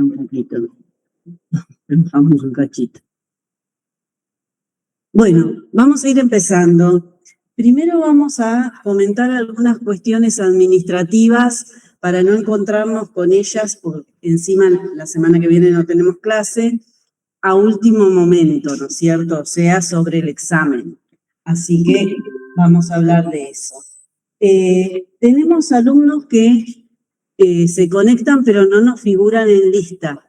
Un poquito. Vamos un cachito. Bueno, vamos a ir empezando. Primero vamos a comentar algunas cuestiones administrativas para no encontrarnos con ellas, porque encima la semana que viene no tenemos clase, a último momento, ¿no es cierto? O sea, sobre el examen. Así que vamos a hablar de eso. Tenemos alumnos que se conectan pero no nos figuran en lista.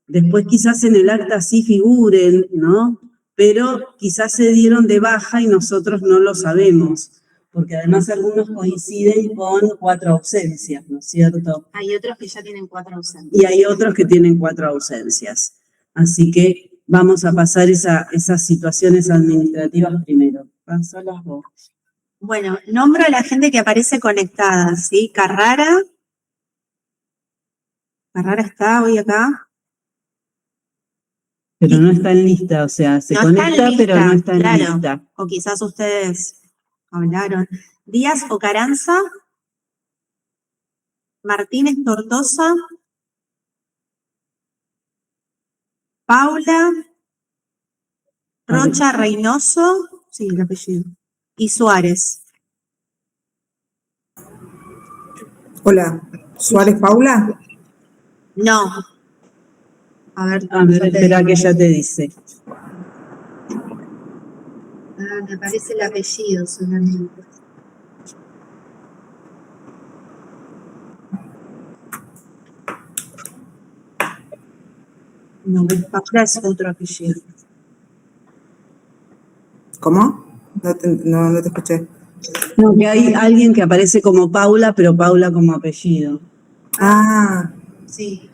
Después quizás en el acta sí figuren, ¿no? Pero quizás se dieron de baja y nosotros no lo sabemos, porque además algunos coinciden con 4 ausencias, ¿no es cierto? Hay otros que ya tienen 4 ausencias. Y hay otros que tienen 4 ausencias. Así que vamos a pasar esas situaciones administrativas primero. Pásalas vos. Bueno, nombro a la gente que aparece conectada, ¿sí? Carrara. Carrara está hoy acá. Pero no está en lista, o sea, se conecta, pero no está en lista. O quizás ustedes hablaron. Díaz Ocaranza. Martínez Tortosa. Paula. Rocha Reynoso. Sí, el apellido. Y Suárez. Hola, ¿Suárez Paula? No. A ver, espera que ella te dice. Me aparece el apellido solamente. No, Paula es otro apellido. ¿Cómo? No te escuché. No, que hay alguien que aparece como Paula, pero Paula como apellido. Ah. Sí.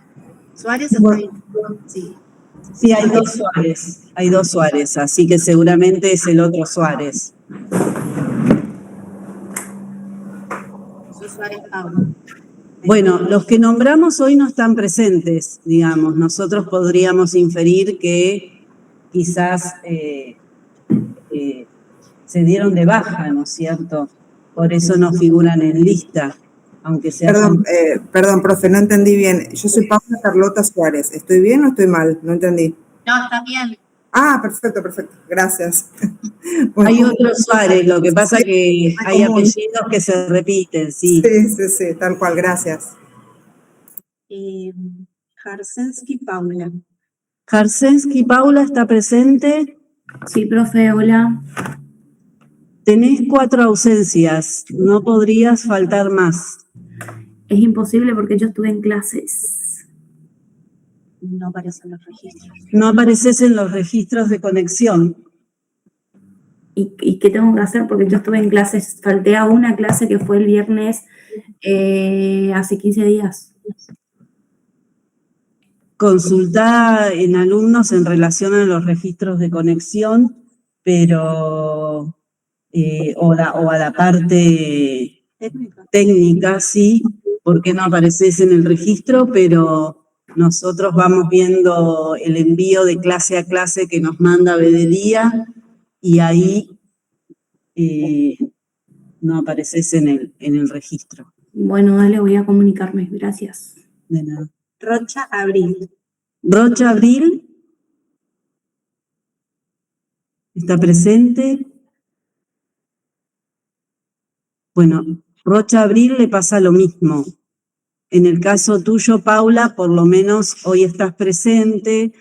¿Suárez está ahí? Sí. Sí, hay 2 Suárez. Hay 2 Suárez, así que seguramente es el otro Suárez. Soy Suárez Paula. Bueno, los que nombramos hoy no están presentes, digamos. Nosotros podríamos inferir que quizás se dieron de baja, ¿no es cierto? Por eso no figuran en lista, aunque sea... Perdón, profe, no entendí bien. Yo soy Paula Carlota Suárez. ¿Estoy bien o estoy mal? No entendí. No, está bien. Ah, perfecto. Gracias. Bueno, hay otro Suárez, lo que pasa que hay apellidos que se repiten, sí. Sí, tal cual, gracias. Jarsensky Paula. Jarsensky Paula está presente. Sí, profe, hola. Tenés 4 ausencias, no podrías faltar más. Es imposible porque yo estuve en clases. No aparecen los registros. No apareces en los registros de conexión. ¿Y qué tengo que hacer? Porque yo estuve en clases, falté a una clase que fue el viernes hace 15 días. Consultá en alumnos en relación a los registros de conexión, pero o a la parte técnica, sí, porque no apareces en el registro, pero nosotros vamos viendo el envío de clase a clase que nos manda Bedelía y ahí no apareces en el registro. Bueno, dale, voy a comunicarme, gracias. De nada. Rocha Abril. Rocha Abril. ¿Está presente? Bueno, Rocha Abril le pasa lo mismo. En el caso tuyo, Paula, por lo menos hoy estás presente,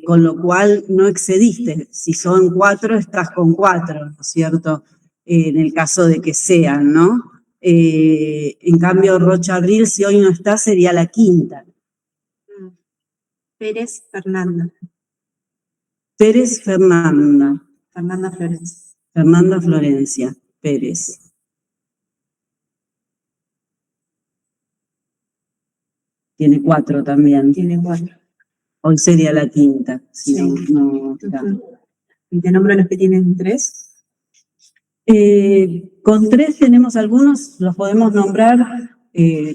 con lo cual no excediste. Si son 4, estás con 4, ¿no es cierto? En el caso de que sean, ¿no? En cambio, Rocha Abril, si hoy no está, sería la 5ª. Pérez Fernanda. Pérez Fernanda. Fernanda Florencia. Fernanda Florencia Pérez. Tiene 4 también. Tiene 4. Hoy sería la 5ª. Si Sí. no está. ¿Y te nombro los que tienen 3? Con 3 tenemos algunos, los podemos nombrar.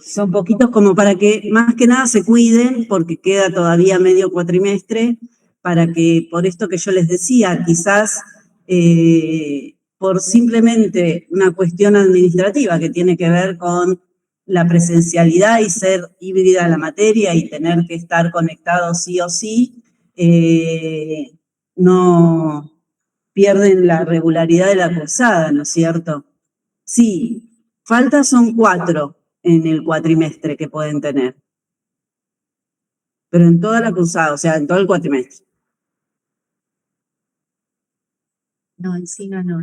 Son poquitos como para que más que nada se cuiden, porque queda todavía medio cuatrimestre, para que, por esto que yo les decía, quizás por simplemente una cuestión administrativa que tiene que ver con la presencialidad y ser híbrida la materia y tener que estar conectados sí o sí, no pierden la regularidad de la cursada, ¿no es cierto? Sí, faltas son 4 en el cuatrimestre que pueden tener. Pero en toda la cursada, o sea, en todo el cuatrimestre. No, encima no.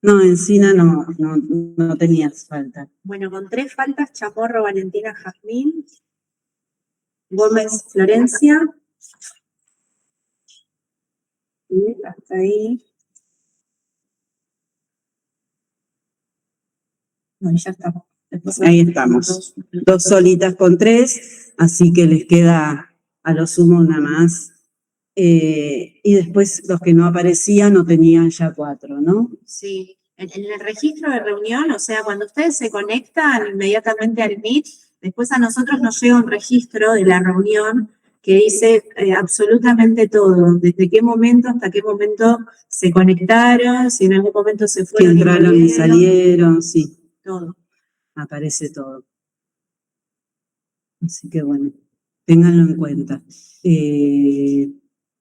No, Encina no tenías falta. Bueno, con 3 faltas, Chamorro, Valentina, Jazmín, Gómez, Florencia. Y hasta ahí. No, ya estamos. Ahí estamos. 2 solitas con 3, así que les queda a lo sumo una más. Y después los que no aparecían no tenían ya 4, ¿no? Sí, en el registro de reunión, o sea, cuando ustedes se conectan inmediatamente al Meet, después a nosotros nos llega un registro de la reunión que dice absolutamente todo, desde qué momento hasta qué momento se conectaron, si en algún momento se Que fueron entraron y salieron, sí, todo. aparece todo. Así que bueno, ténganlo en cuenta.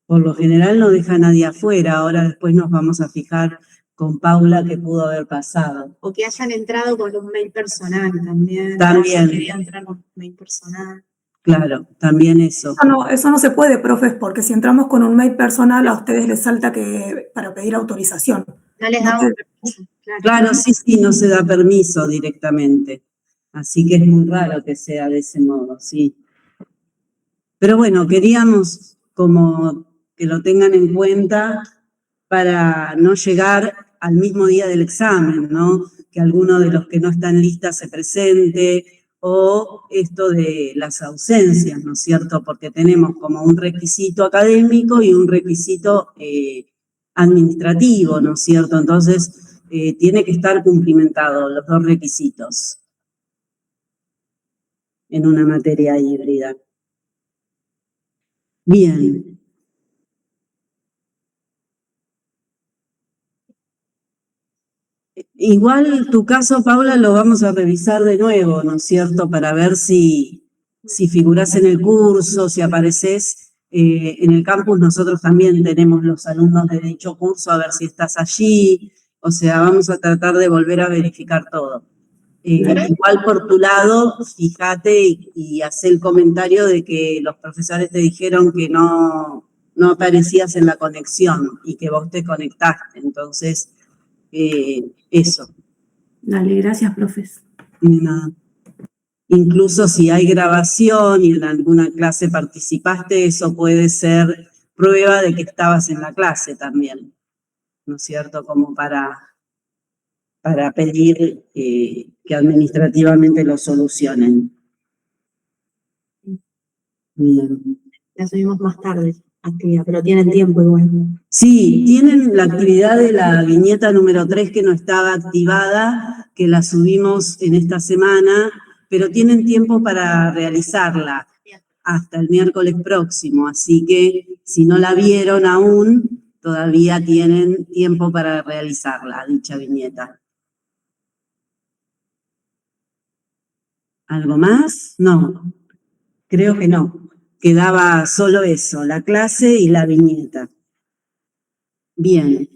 Por lo general no deja a nadie afuera, ahora después nos vamos a fijar con Paula qué pudo haber pasado. O que hayan entrado con un mail personal también. También. Quería entrar con un mail personal. Claro, también eso. Eso no se puede, profes, porque si entramos con un mail personal a ustedes les salta que para pedir autorización. No les damos permiso. Claro, sí, no se da permiso directamente. Así que es muy raro que sea de ese modo, sí. Pero bueno, queríamos como que lo tengan en cuenta para no llegar al mismo día del examen, ¿no? Que alguno de los que no están listas se presente, o esto de las ausencias, ¿no es cierto? Porque tenemos como un requisito académico y un requisito administrativo, ¿no es cierto? Entonces, tiene que estar cumplimentado los 2 requisitos en una materia híbrida. Bien. Igual tu caso, Paula, lo vamos a revisar de nuevo, ¿no es cierto? Para ver si figurás en el curso, si apareces en el campus. Nosotros también tenemos los alumnos de dicho curso, a ver si estás allí. O sea, vamos a tratar de volver a verificar todo. Igual por tu lado, fíjate y haz el comentario de que los profesores te dijeron que no aparecías en la conexión y que vos te conectaste. Entonces, eso. Dale, gracias, profes. Nada. Incluso si hay grabación y en alguna clase participaste, eso puede ser prueba de que estabas en la clase también, ¿no es cierto? Como para pedir que administrativamente lo solucionen. Bien. La subimos más tarde, actividad, pero tienen tiempo igual. Sí, tienen la actividad de la viñeta número 3 que no estaba activada, que la subimos en esta semana, pero tienen tiempo para realizarla hasta el miércoles próximo, así que si no la vieron aún, todavía tienen tiempo para realizarla, dicha viñeta. ¿Algo más? No, creo que no. Quedaba solo eso, la clase y la viñeta. Bien.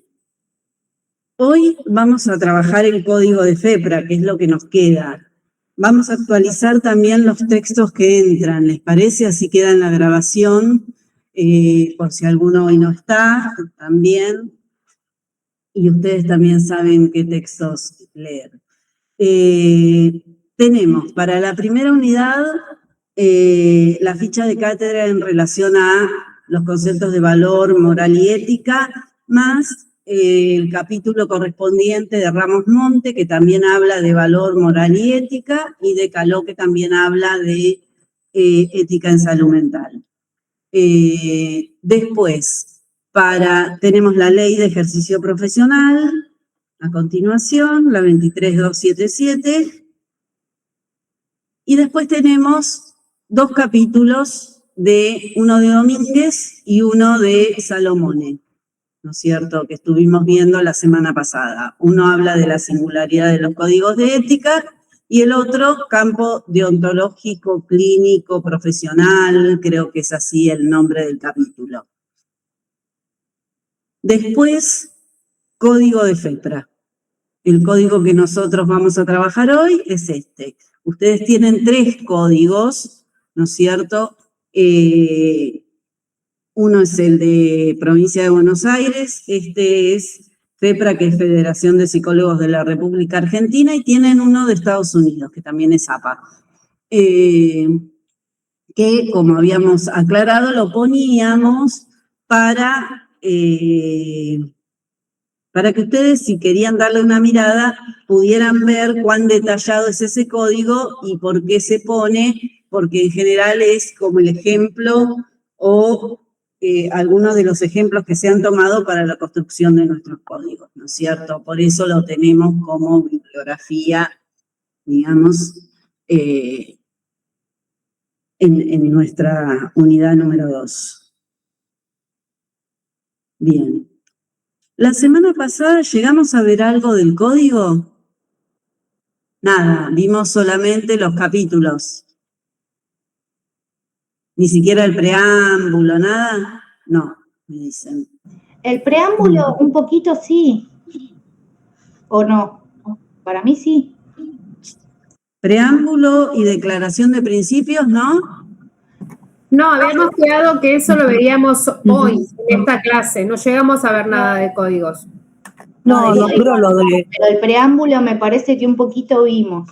Hoy vamos a trabajar el código de FEPRA, que es lo que nos queda. Vamos a actualizar también los textos que entran, ¿les parece? Así queda en la grabación, por si alguno hoy no está, también. Y ustedes también saben qué textos leer. Tenemos para la primera unidad la ficha de cátedra en relación a los conceptos de valor, moral y ética, más el capítulo correspondiente de Ramos Monte, que también habla de valor, moral y ética, y de Caló, que también habla de ética en salud mental. Después, tenemos la ley de ejercicio profesional, a continuación, la 23277, y después tenemos 2 capítulos, uno de Domínguez y uno de Salomone, ¿no es cierto?, que estuvimos viendo la semana pasada. Uno habla de la singularidad de los códigos de ética y el otro campo deontológico, clínico, profesional, creo que es así el nombre del capítulo. Después, código de FEPRA. El código que nosotros vamos a trabajar hoy es este. Ustedes tienen 3 códigos, ¿no es cierto? Uno es el de Provincia de Buenos Aires, este es FEPRA, que es Federación de Psicólogos de la República Argentina, y tienen uno de Estados Unidos, que también es APA. Que, como habíamos aclarado, lo poníamos para que ustedes, si querían darle una mirada, pudieran ver cuán detallado es ese código y por qué se pone, porque en general es como el ejemplo o algunos de los ejemplos que se han tomado para la construcción de nuestros códigos, ¿no es cierto? Por eso lo tenemos como bibliografía, digamos, en nuestra unidad número 2. Bien. La semana pasada llegamos a ver algo del código. Nada, vimos solamente los capítulos. Ni siquiera el preámbulo, nada. No, me dicen. El preámbulo, un poquito sí. ¿O no? Para mí sí. Preámbulo y declaración de principios, ¿no? No, habíamos quedado que eso lo veríamos hoy, en esta clase. No llegamos a ver nada de códigos. No, pero lo de... Pero el preámbulo me parece que un poquito vimos.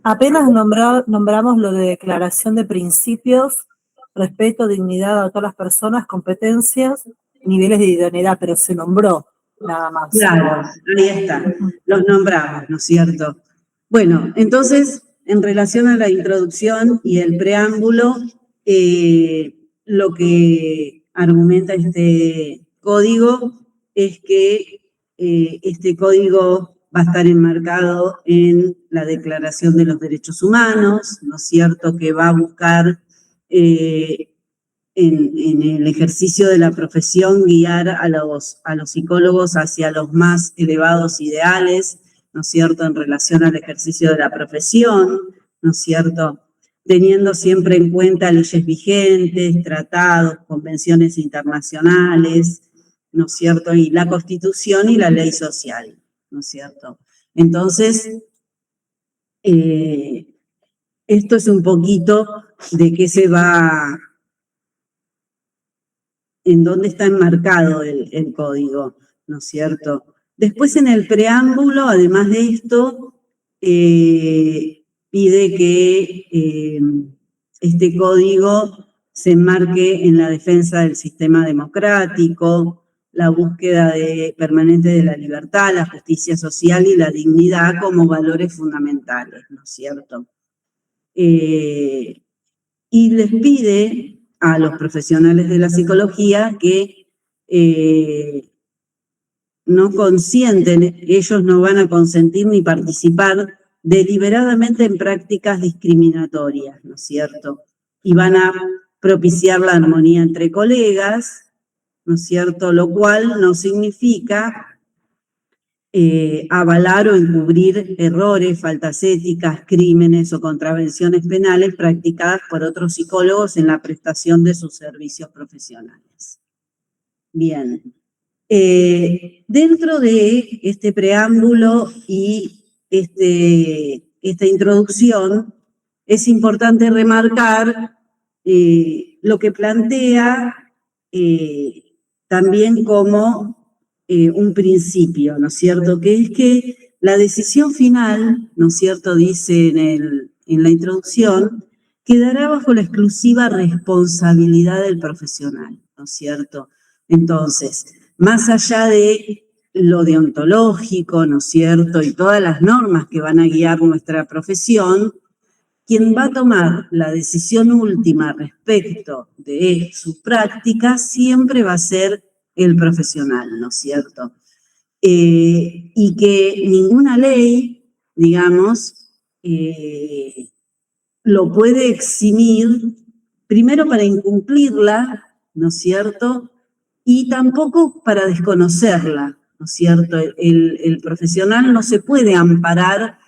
Apenas nombramos lo de declaración de principios, respeto, dignidad a todas las personas, competencias, niveles de idoneidad, pero se nombró nada más. Claro, ahí está. Los nombramos, ¿no es cierto? Bueno, entonces, en relación a la introducción y el preámbulo, lo que argumenta este código es que este código va a estar enmarcado en la Declaración de los Derechos Humanos, ¿no es cierto?, que va a buscar en el ejercicio de la profesión guiar a los psicólogos hacia los más elevados ideales, ¿no es cierto?, en relación al ejercicio de la profesión, ¿no es cierto?, teniendo siempre en cuenta leyes vigentes, tratados, convenciones internacionales, ¿no es cierto?, y la Constitución y la ley social, ¿no es cierto? Entonces, esto es un poquito de qué se va, en dónde está enmarcado el código, ¿no es cierto? Después, en el preámbulo, además de esto, pide que este código se enmarque en la defensa del sistema democrático, la búsqueda permanente de la libertad, la justicia social y la dignidad como valores fundamentales, ¿no es cierto? Y les pide a los profesionales de la psicología que no consienten, ellos no van a consentir ni participar deliberadamente en prácticas discriminatorias, ¿no es cierto? Y van a propiciar la armonía entre colegas, ¿no es cierto? Lo cual no significa avalar o encubrir errores, faltas éticas, crímenes o contravenciones penales practicadas por otros psicólogos en la prestación de sus servicios profesionales. Bien. Dentro de este preámbulo y esta introducción, es importante remarcar lo que plantea también como un principio, ¿no es cierto? Que es que la decisión final, ¿no es cierto?, dice en la introducción, quedará bajo la exclusiva responsabilidad del profesional, ¿no es cierto? Entonces, más allá de lo deontológico, ¿no es cierto?, y todas las normas que van a guiar nuestra profesión, quien va a tomar la decisión última respecto de su práctica siempre va a ser el profesional, ¿no es cierto? Y que ninguna ley, digamos, lo puede eximir, primero para incumplirla, ¿no es cierto?, y tampoco para desconocerla, ¿no es cierto? El profesional no se puede amparar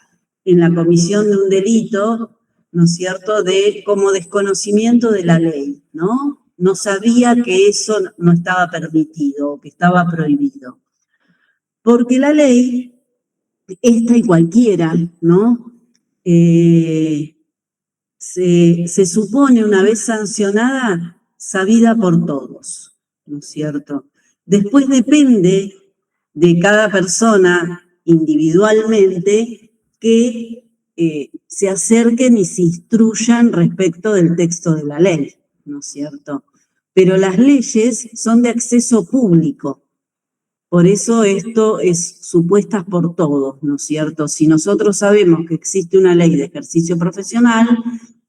en la comisión de un delito, ¿no es cierto?, como desconocimiento de la ley, ¿no? No sabía que eso no estaba permitido, que estaba prohibido. Porque la ley, esta y cualquiera, ¿no?, se supone, una vez sancionada, sabida por todos, ¿no es cierto? Después depende de cada persona individualmente que se acerquen y se instruyan respecto del texto de la ley, ¿no es cierto? Pero las leyes son de acceso público. Por eso esto es supuestas por todos, ¿no es cierto? Si nosotros sabemos que existe una ley de ejercicio profesional,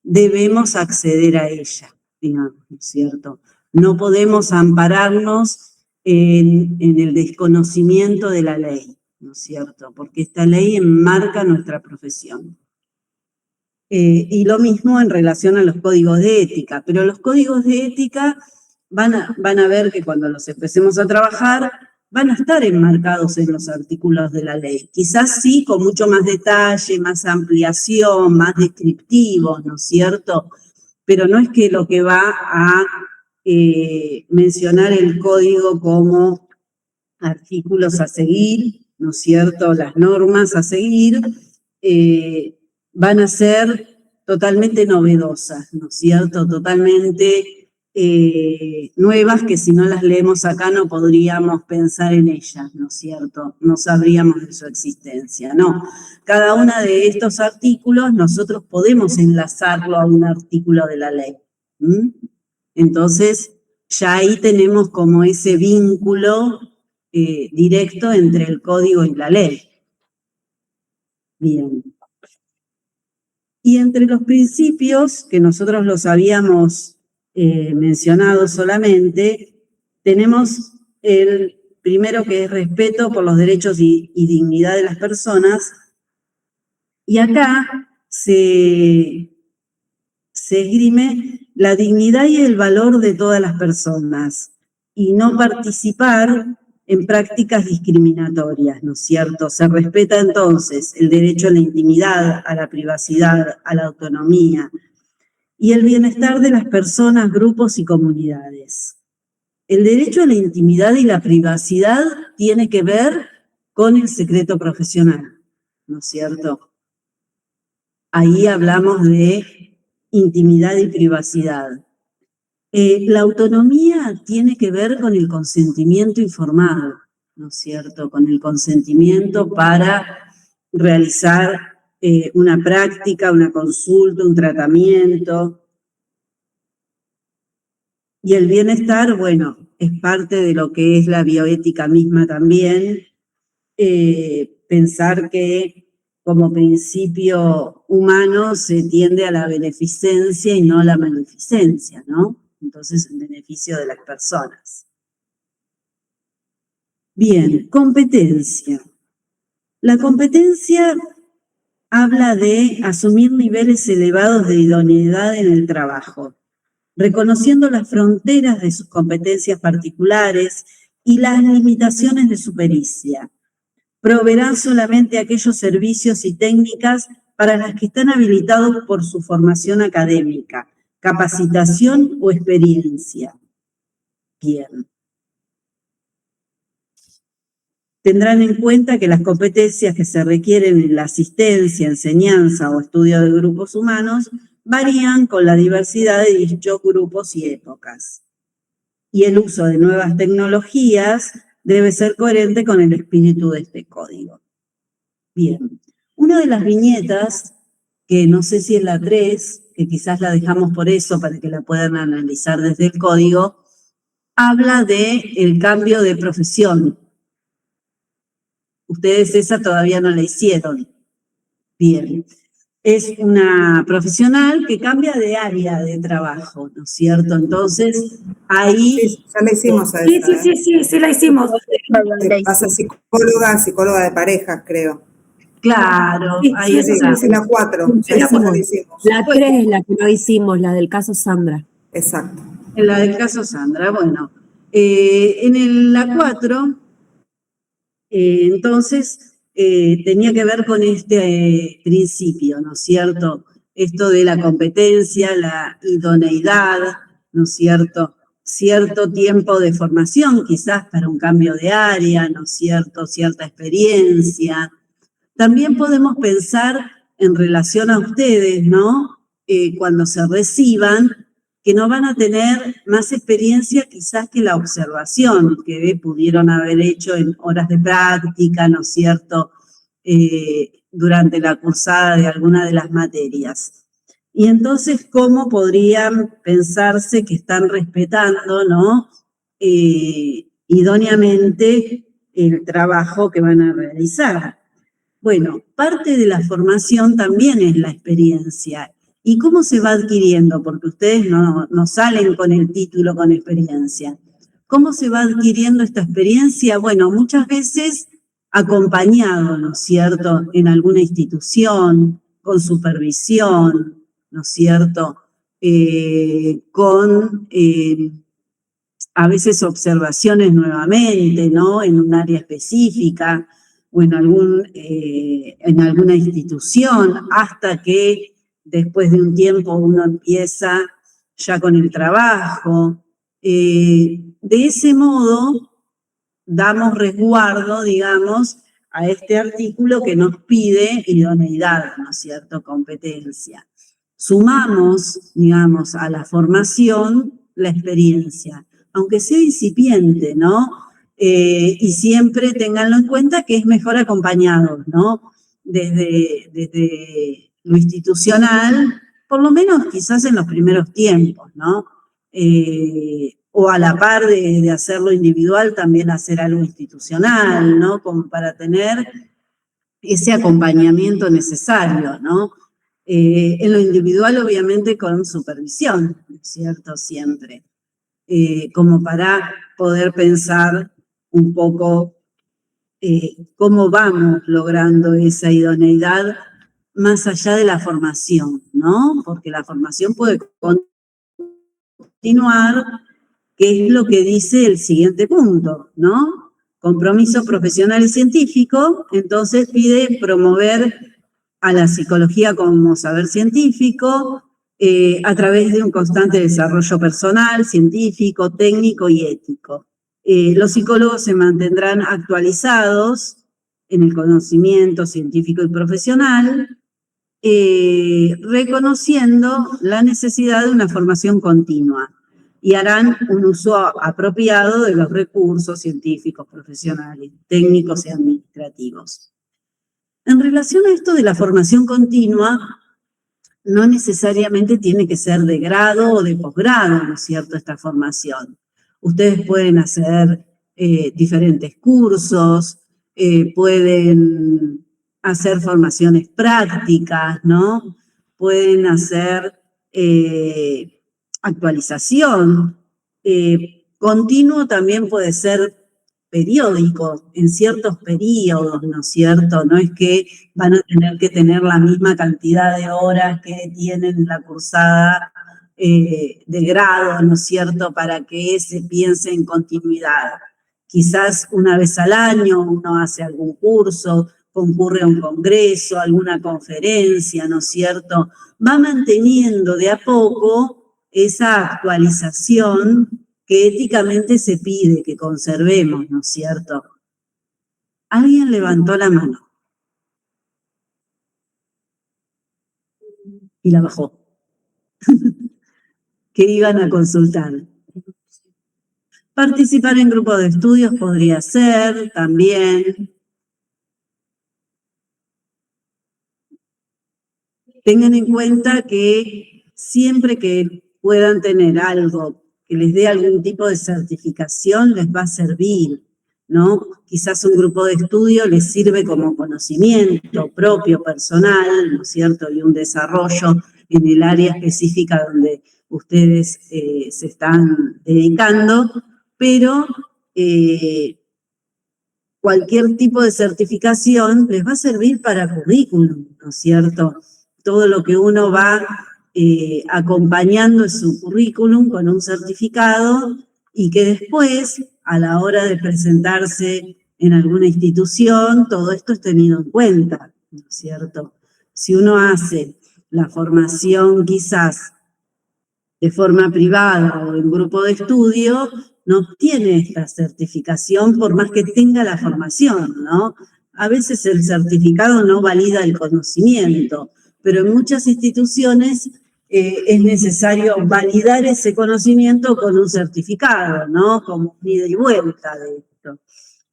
debemos acceder a ella, digamos, ¿no es cierto? No podemos ampararnos en el desconocimiento de la ley, ¿no es cierto? Porque esta ley enmarca nuestra profesión. Y lo mismo en relación a los códigos de ética, pero los códigos de ética van a ver que cuando los empecemos a trabajar, van a estar enmarcados en los artículos de la ley. Quizás sí, con mucho más detalle, más ampliación, más descriptivos, ¿no es cierto? Pero no es que lo que va a mencionar el código como artículos a seguir, ¿no es cierto?, las normas a seguir, van a ser totalmente novedosas, ¿no es cierto?, totalmente nuevas, que si no las leemos acá no podríamos pensar en ellas, ¿no es cierto?, no sabríamos de su existencia, no. Cada uno de estos artículos nosotros podemos enlazarlo a un artículo de la ley. Entonces, ya ahí tenemos como ese vínculo directo entre el código y la ley. Bien. Y entre los principios, que nosotros los habíamos mencionado solamente, tenemos el primero, que es respeto por los derechos y dignidad de las personas, y acá se esgrime la dignidad y el valor de todas las personas, y no participar en prácticas discriminatorias, ¿no es cierto? Se respeta entonces el derecho a la intimidad, a la privacidad, a la autonomía y el bienestar de las personas, grupos y comunidades. El derecho a la intimidad y la privacidad tiene que ver con el secreto profesional, ¿no es cierto? Ahí hablamos de intimidad y privacidad. La autonomía tiene que ver con el consentimiento informado, ¿no es cierto? Con el consentimiento para realizar una práctica, una consulta, un tratamiento. Y el bienestar, bueno, es parte de lo que es la bioética misma también. Pensar que como principio humano se tiende a la beneficencia y no a la maleficencia, ¿no? Entonces, en beneficio de las personas. Bien, competencia. La competencia habla de asumir niveles elevados de idoneidad en el trabajo, reconociendo las fronteras de sus competencias particulares y las limitaciones de su pericia. Proveerán solamente aquellos servicios y técnicas para las que están habilitados por su formación académica, capacitación o experiencia. Bien. Tendrán en cuenta que las competencias que se requieren en la asistencia, enseñanza o estudio de grupos humanos varían con la diversidad de dichos grupos y épocas. Y el uso de nuevas tecnologías debe ser coherente con el espíritu de este código. Bien. Una de las viñetas, que no sé si es la 3, que quizás la dejamos por eso, para que la puedan analizar desde el código, habla del cambio de profesión. Ustedes esa todavía no la hicieron. Bien. Es una profesional que cambia de área de trabajo, ¿no es cierto? Entonces, ahí... Sí, ya la hicimos a Sí, esa, sí, la hicimos. Pasa psicóloga de parejas, creo. Claro, Sí, ahí está. Es la 4, Sí, esa ya la hicimos. La 3 es la que no hicimos, la del caso Sandra. Exacto. En la del caso Sandra, bueno. En la 4, entonces, tenía que ver con este principio, ¿no es cierto? Esto de la competencia, la idoneidad, ¿no es cierto? Cierto tiempo de formación, quizás para un cambio de área, ¿no es cierto? Cierta experiencia. También podemos pensar en relación a ustedes, ¿no? Cuando se reciban, que no van a tener más experiencia quizás que la observación que pudieron haber hecho en horas de práctica, ¿no es cierto?, durante la cursada de alguna de las materias. Y entonces, ¿cómo podrían pensarse que están respetando, ¿no?, idóneamente el trabajo que van a realizar? Bueno, parte de la formación también es la experiencia. ¿Y cómo se va adquiriendo? Porque ustedes no salen con el título con experiencia. ¿Cómo se va adquiriendo esta experiencia? Bueno, muchas veces acompañado, ¿no es cierto?, en alguna institución, con supervisión, ¿no es cierto?, con a veces observaciones nuevamente, ¿no?, en un área específica o en alguna institución, hasta que después de un tiempo uno empieza ya con el trabajo. De ese modo, damos resguardo, digamos, a este artículo que nos pide idoneidad, ¿no es cierto?, competencia. Sumamos, digamos, a la formación la experiencia, aunque sea incipiente, ¿no? Y siempre ténganlo en cuenta que es mejor acompañado, ¿no? Desde lo institucional, por lo menos quizás en los primeros tiempos, ¿no? O a la par de hacerlo individual, también hacer algo institucional, ¿no? Como para tener ese acompañamiento necesario, ¿no? En lo individual, obviamente, con supervisión, ¿no es cierto? Siempre. Como para poder pensar un poco cómo vamos logrando esa idoneidad más allá de la formación, ¿no? Porque la formación puede continuar, que es lo que dice el siguiente punto, ¿no? Compromiso profesional y científico, entonces pide promover a la psicología como saber científico a través de un constante desarrollo personal, científico, técnico y ético. Los psicólogos se mantendrán actualizados en el conocimiento científico y profesional, reconociendo la necesidad de una formación continua y harán un uso apropiado de los recursos científicos, profesionales, técnicos y administrativos. En relación a esto de la formación continua, no necesariamente tiene que ser de grado o de posgrado, ¿no es cierto?, esta formación. Ustedes pueden hacer diferentes cursos, pueden hacer formaciones prácticas, ¿no? Pueden hacer actualización. Continuo también puede ser periódico, en ciertos periodos, ¿no es cierto? No es que van a tener que tener la misma cantidad de horas que tienen la cursada de grado, ¿no es cierto?, para que se piense en continuidad. Quizás una vez al año uno hace algún curso, concurre a un congreso, alguna conferencia, ¿no es cierto? Va manteniendo de a poco esa actualización que éticamente se pide que conservemos, ¿no es cierto? Alguien levantó la mano y la bajó. Que iban a consultar. Participar en grupos de estudios podría ser también. Tengan en cuenta que siempre que puedan tener algo que les dé algún tipo de certificación, les va a servir, ¿no? Quizás un grupo de estudio les sirve como conocimiento propio, personal, ¿no es cierto?, y un desarrollo en el área específica donde ustedes se están dedicando, pero cualquier tipo de certificación les va a servir para currículum, ¿no es cierto? Todo lo que uno va acompañando en su currículum con un certificado y que después, a la hora de presentarse en alguna institución, todo esto es tenido en cuenta, ¿no es cierto? Si uno hace la formación quizás de forma privada o en grupo de estudio, no obtiene esta certificación por más que tenga la formación, ¿no? A veces el certificado no valida el conocimiento, pero en muchas instituciones es necesario validar ese conocimiento con un certificado, ¿no? Como ida y vuelta de esto.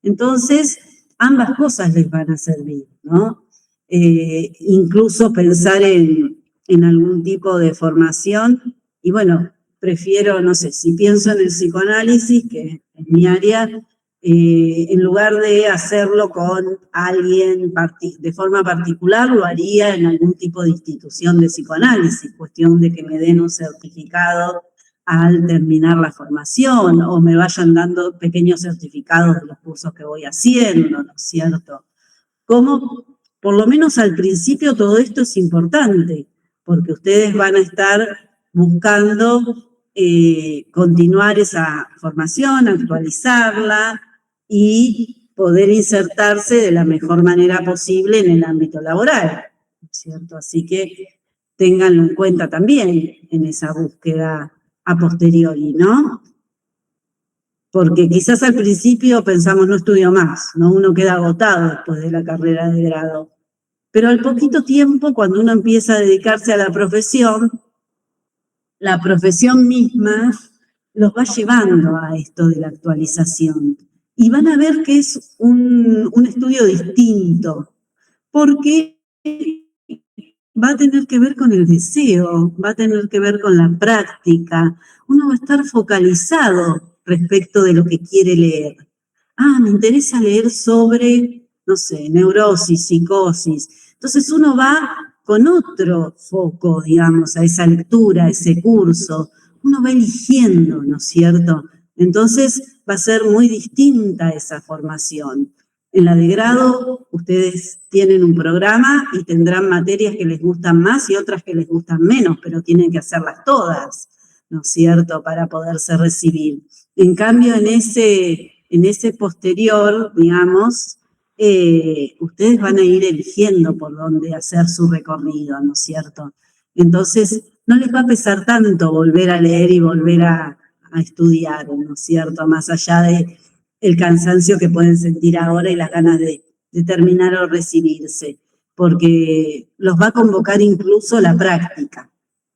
Entonces, ambas cosas les van a servir, ¿no? Incluso pensar en algún tipo de formación. Y bueno, prefiero, no sé, si pienso en el psicoanálisis, que es mi área, en lugar de hacerlo con alguien de forma particular, lo haría en algún tipo de institución de psicoanálisis, cuestión de que me den un certificado al terminar la formación o me vayan dando pequeños certificados de los cursos que voy haciendo, ¿no es cierto? Como, por lo menos al principio, todo esto es importante, porque ustedes van a estar buscando continuar esa formación, actualizarla y poder insertarse de la mejor manera posible en el ámbito laboral, ¿no es cierto? Así que ténganlo en cuenta también en esa búsqueda a posteriori, ¿no? Porque quizás al principio pensamos no estudio más, ¿no? Uno queda agotado después de la carrera de grado. Pero al poquito tiempo, cuando uno empieza a dedicarse a la profesión misma los va llevando a esto de la actualización. Y van a ver que es un estudio distinto, porque va a tener que ver con el deseo, va a tener que ver con la práctica. Uno va a estar focalizado respecto de lo que quiere leer. Ah, me interesa leer sobre, no sé, neurosis, psicosis. Entonces uno va con otro foco, digamos, a esa lectura, a ese curso. Uno va eligiendo, ¿no es cierto? Entonces va a ser muy distinta esa formación. En la de grado, ustedes tienen un programa y tendrán materias que les gustan más y otras que les gustan menos, pero tienen que hacerlas todas, ¿no es cierto?, para poderse recibir. En cambio, en ese posterior, digamos, ustedes van a ir eligiendo por dónde hacer su recorrido, ¿no es cierto? Entonces, no les va a pesar tanto volver a leer y volver a estudiar, ¿no es cierto?, más allá de el cansancio que pueden sentir ahora y las ganas de terminar o recibirse, porque los va a convocar incluso la práctica,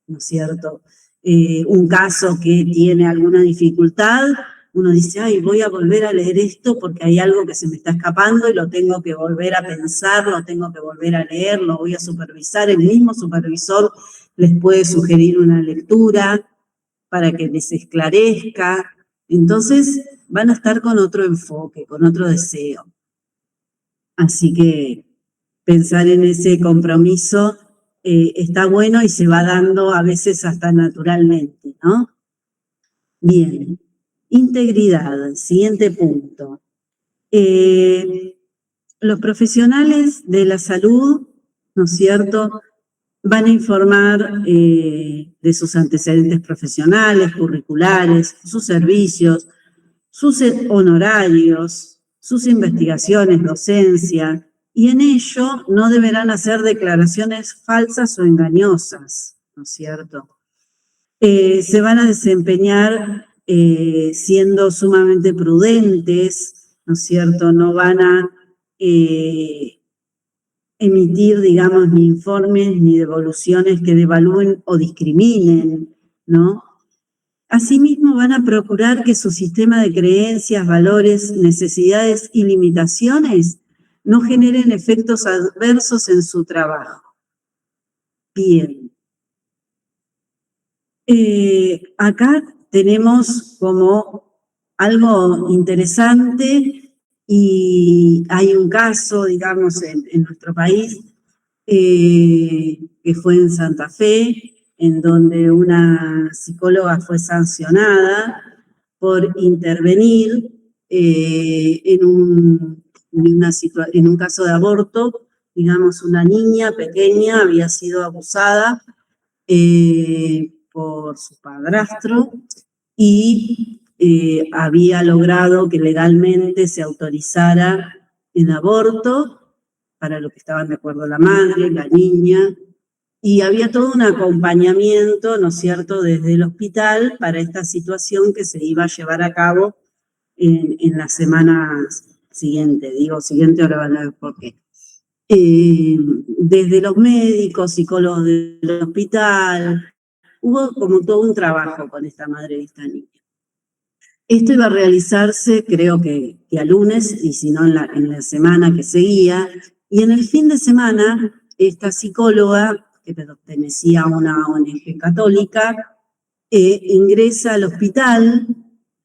¿no es cierto? Un caso que tiene alguna dificultad, uno dice, ay, voy a volver a leer esto porque hay algo que se me está escapando y lo tengo que volver a pensar, lo tengo que volver a leer, lo voy a supervisar, el mismo supervisor les puede sugerir una lectura para que les esclarezca. Entonces van a estar con otro enfoque, con otro deseo. Así que pensar en ese compromiso está bueno y se va dando a veces hasta naturalmente, ¿no? Bien, integridad, siguiente punto. Los profesionales de la salud, ¿no es cierto?, van a informar de sus antecedentes profesionales, curriculares, sus servicios, sus honorarios, sus investigaciones, docencia, y en ello no deberán hacer declaraciones falsas o engañosas, ¿no es cierto? Se van a desempeñar siendo sumamente prudentes, ¿no es cierto? No van a emitir, digamos, ni informes ni devoluciones que devalúen o discriminen, ¿no? Asimismo, van a procurar que su sistema de creencias, valores, necesidades y limitaciones no generen efectos adversos en su trabajo. Bien. Acá tenemos como algo interesante y hay un caso, digamos, en nuestro país que fue en Santa Fe, en donde una psicóloga fue sancionada por intervenir en un caso de aborto. Digamos, una niña pequeña había sido abusada por su padrastro y había logrado que legalmente se autorizara el aborto, para lo que estaban de acuerdo la madre, la niña, y había todo un acompañamiento, ¿no es cierto?, desde el hospital para esta situación que se iba a llevar a cabo en las semanas siguientes. Digo siguiente, ahora van a ver por qué. Desde los médicos, psicólogos del hospital, hubo como todo un trabajo con esta madre de esta niña. Esto iba a realizarse, creo que a lunes, y si no en la semana que seguía, y en el fin de semana, esta psicóloga, que pertenecía a una ONG católica, ingresa al hospital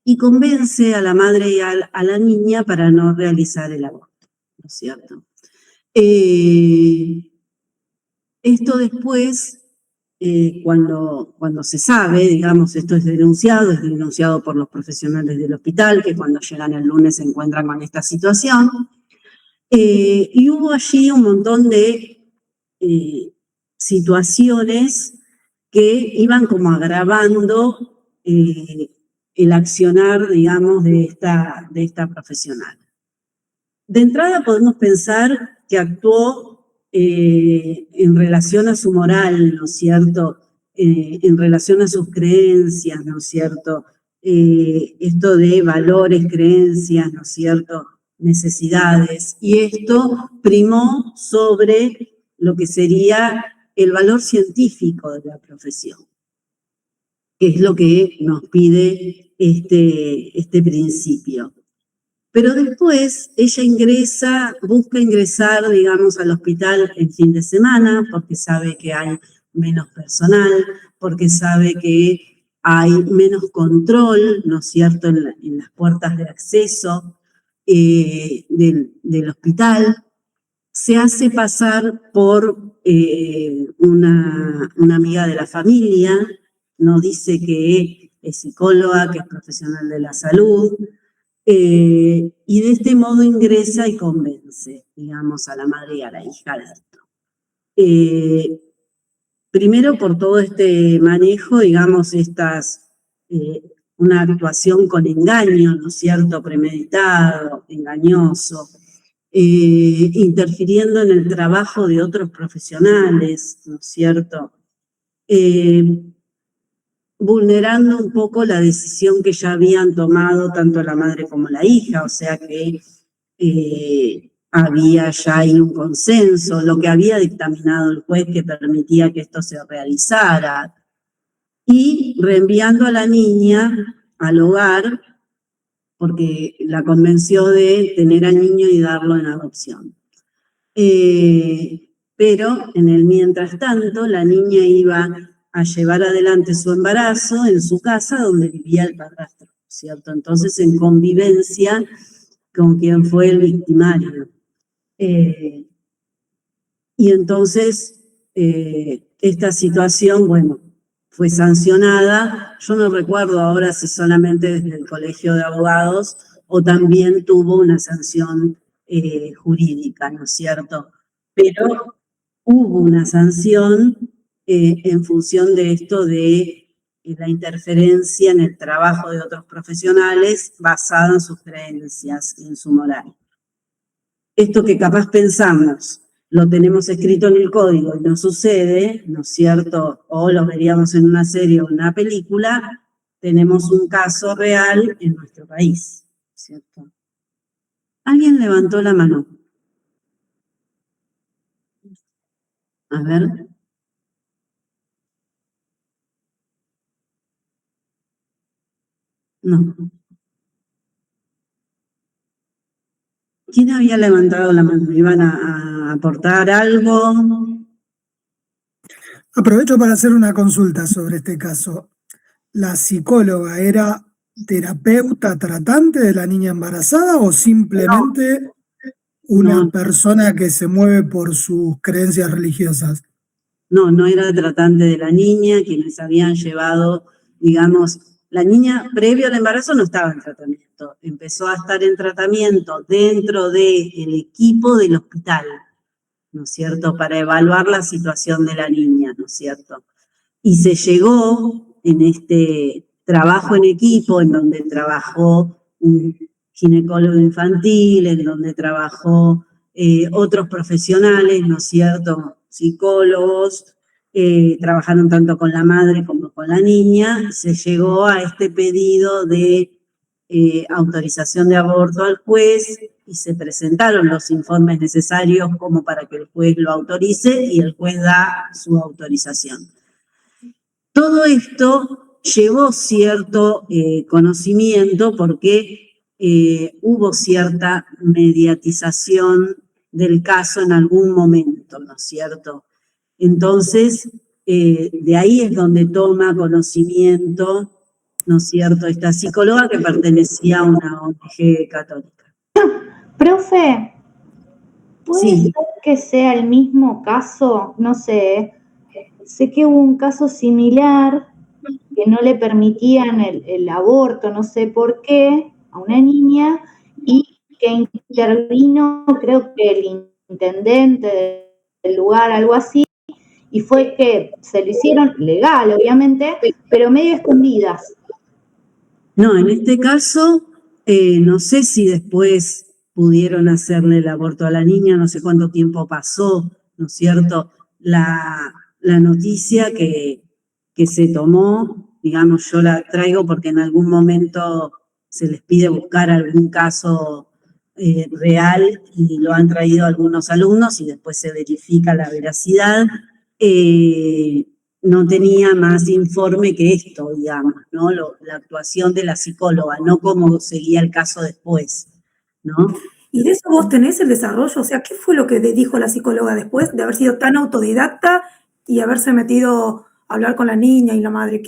y convence a la madre y a la niña para no realizar el aborto, ¿no es cierto? Esto después, cuando se sabe, digamos, esto es denunciado por los profesionales del hospital, que cuando llegan el lunes se encuentran con esta situación, y hubo allí un montón de situaciones que iban como agravando el accionar, digamos, de esta profesional. De entrada podemos pensar que actuó en relación a su moral, ¿no es cierto?, en relación a sus creencias, ¿no es cierto?, esto de valores, creencias, ¿no es cierto?, necesidades, y esto primó sobre lo que sería el valor científico de la profesión, que es lo que nos pide este principio. Pero después ella busca ingresar, digamos, al hospital en fin de semana, porque sabe que hay menos personal, porque sabe que hay menos control, ¿no es cierto?, en las puertas de acceso del hospital. Se hace pasar por una amiga de la familia, no dice que es psicóloga, que es profesional de la salud, y de este modo ingresa y convence, digamos, a la madre y a la hija de esto. Primero por todo este manejo, digamos, una actuación con engaño, ¿no es cierto?, premeditado, engañoso, interfiriendo en el trabajo de otros profesionales, ¿no es cierto?, vulnerando un poco la decisión que ya habían tomado tanto la madre como la hija, o sea que había ya ahí un consenso, lo que había dictaminado el juez que permitía que esto se realizara, y reenviando a la niña al hogar, porque la convenció de tener al niño y darlo en adopción. Pero en el mientras tanto, la niña iba a llevar adelante su embarazo en su casa donde vivía el padrastro, ¿cierto? Entonces, en convivencia con quien fue el victimario. Y entonces, esta situación, bueno, fue sancionada. Yo no recuerdo ahora si solamente desde el Colegio de Abogados o también tuvo una sanción jurídica, ¿no es cierto? Pero hubo una sanción en función de esto de la interferencia en el trabajo de otros profesionales basado en sus creencias y en su moral. Esto que capaz pensamos, lo tenemos escrito en el código y no sucede, ¿no es cierto?, o lo veríamos en una serie o en una película, tenemos un caso real en nuestro país, ¿cierto? ¿Alguien levantó la mano? A ver. No. ¿Quién había levantado la mano? ¿Iban a aportar algo? Aprovecho para hacer una consulta sobre este caso. ¿La psicóloga era terapeuta tratante de la niña embarazada o simplemente una persona que se mueve por sus creencias religiosas? No, no era tratante de la niña, quienes habían llevado, digamos, la niña previo al embarazo no estaba en tratamiento, empezó a estar en tratamiento dentro del equipo del hospital, ¿no es cierto?, para evaluar la situación de la niña, ¿no es cierto? Y se llegó en este trabajo en equipo, en donde trabajó un ginecólogo infantil, en donde trabajó otros profesionales, ¿no es cierto?, psicólogos, trabajaron tanto con la madre como con la niña, se llegó a este pedido de autorización de aborto al juez y se presentaron los informes necesarios como para que el juez lo autorice y el juez da su autorización. Todo esto llevó cierto conocimiento porque hubo cierta mediatización del caso en algún momento, ¿no es cierto? Entonces, de ahí es donde toma conocimiento, ¿no es cierto?, esta psicóloga que pertenecía a una ONG católica. Profe, ¿puede Sí. ser que sea el mismo caso? No sé, sé que hubo un caso similar que no le permitían el aborto, no sé por qué, a una niña, y que intervino, creo que el intendente del lugar, algo así, y fue que se lo hicieron legal, obviamente, pero medio escondidas. No, en este caso, no sé si después pudieron hacerle el aborto a la niña, no sé cuánto tiempo pasó, ¿no es cierto? La noticia que se tomó, digamos, yo la traigo porque en algún momento se les pide buscar algún caso real y lo han traído algunos alumnos y después se verifica la veracidad. No tenía más informe que esto, digamos, ¿no? La actuación de la psicóloga, no cómo seguía el caso después, ¿no? Y de eso vos tenés el desarrollo, o sea, ¿qué fue lo que dijo la psicóloga después de haber sido tan autodidacta y haberse metido a hablar con la niña y la madre?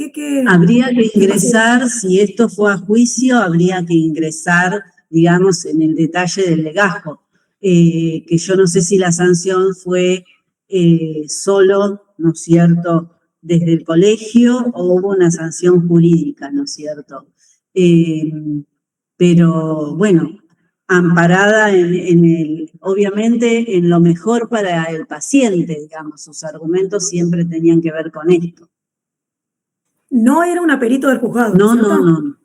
Habría que ingresar, si esto fue a juicio, habría que ingresar, digamos, en el detalle del legajo, que yo no sé si la sanción fue solo, ¿no es cierto?, desde el colegio o hubo una sanción jurídica, ¿no es cierto? Pero bueno, amparada obviamente en lo mejor para el paciente, digamos, sus argumentos siempre tenían que ver con esto. No era un perito del juzgado, No, ¿cierto?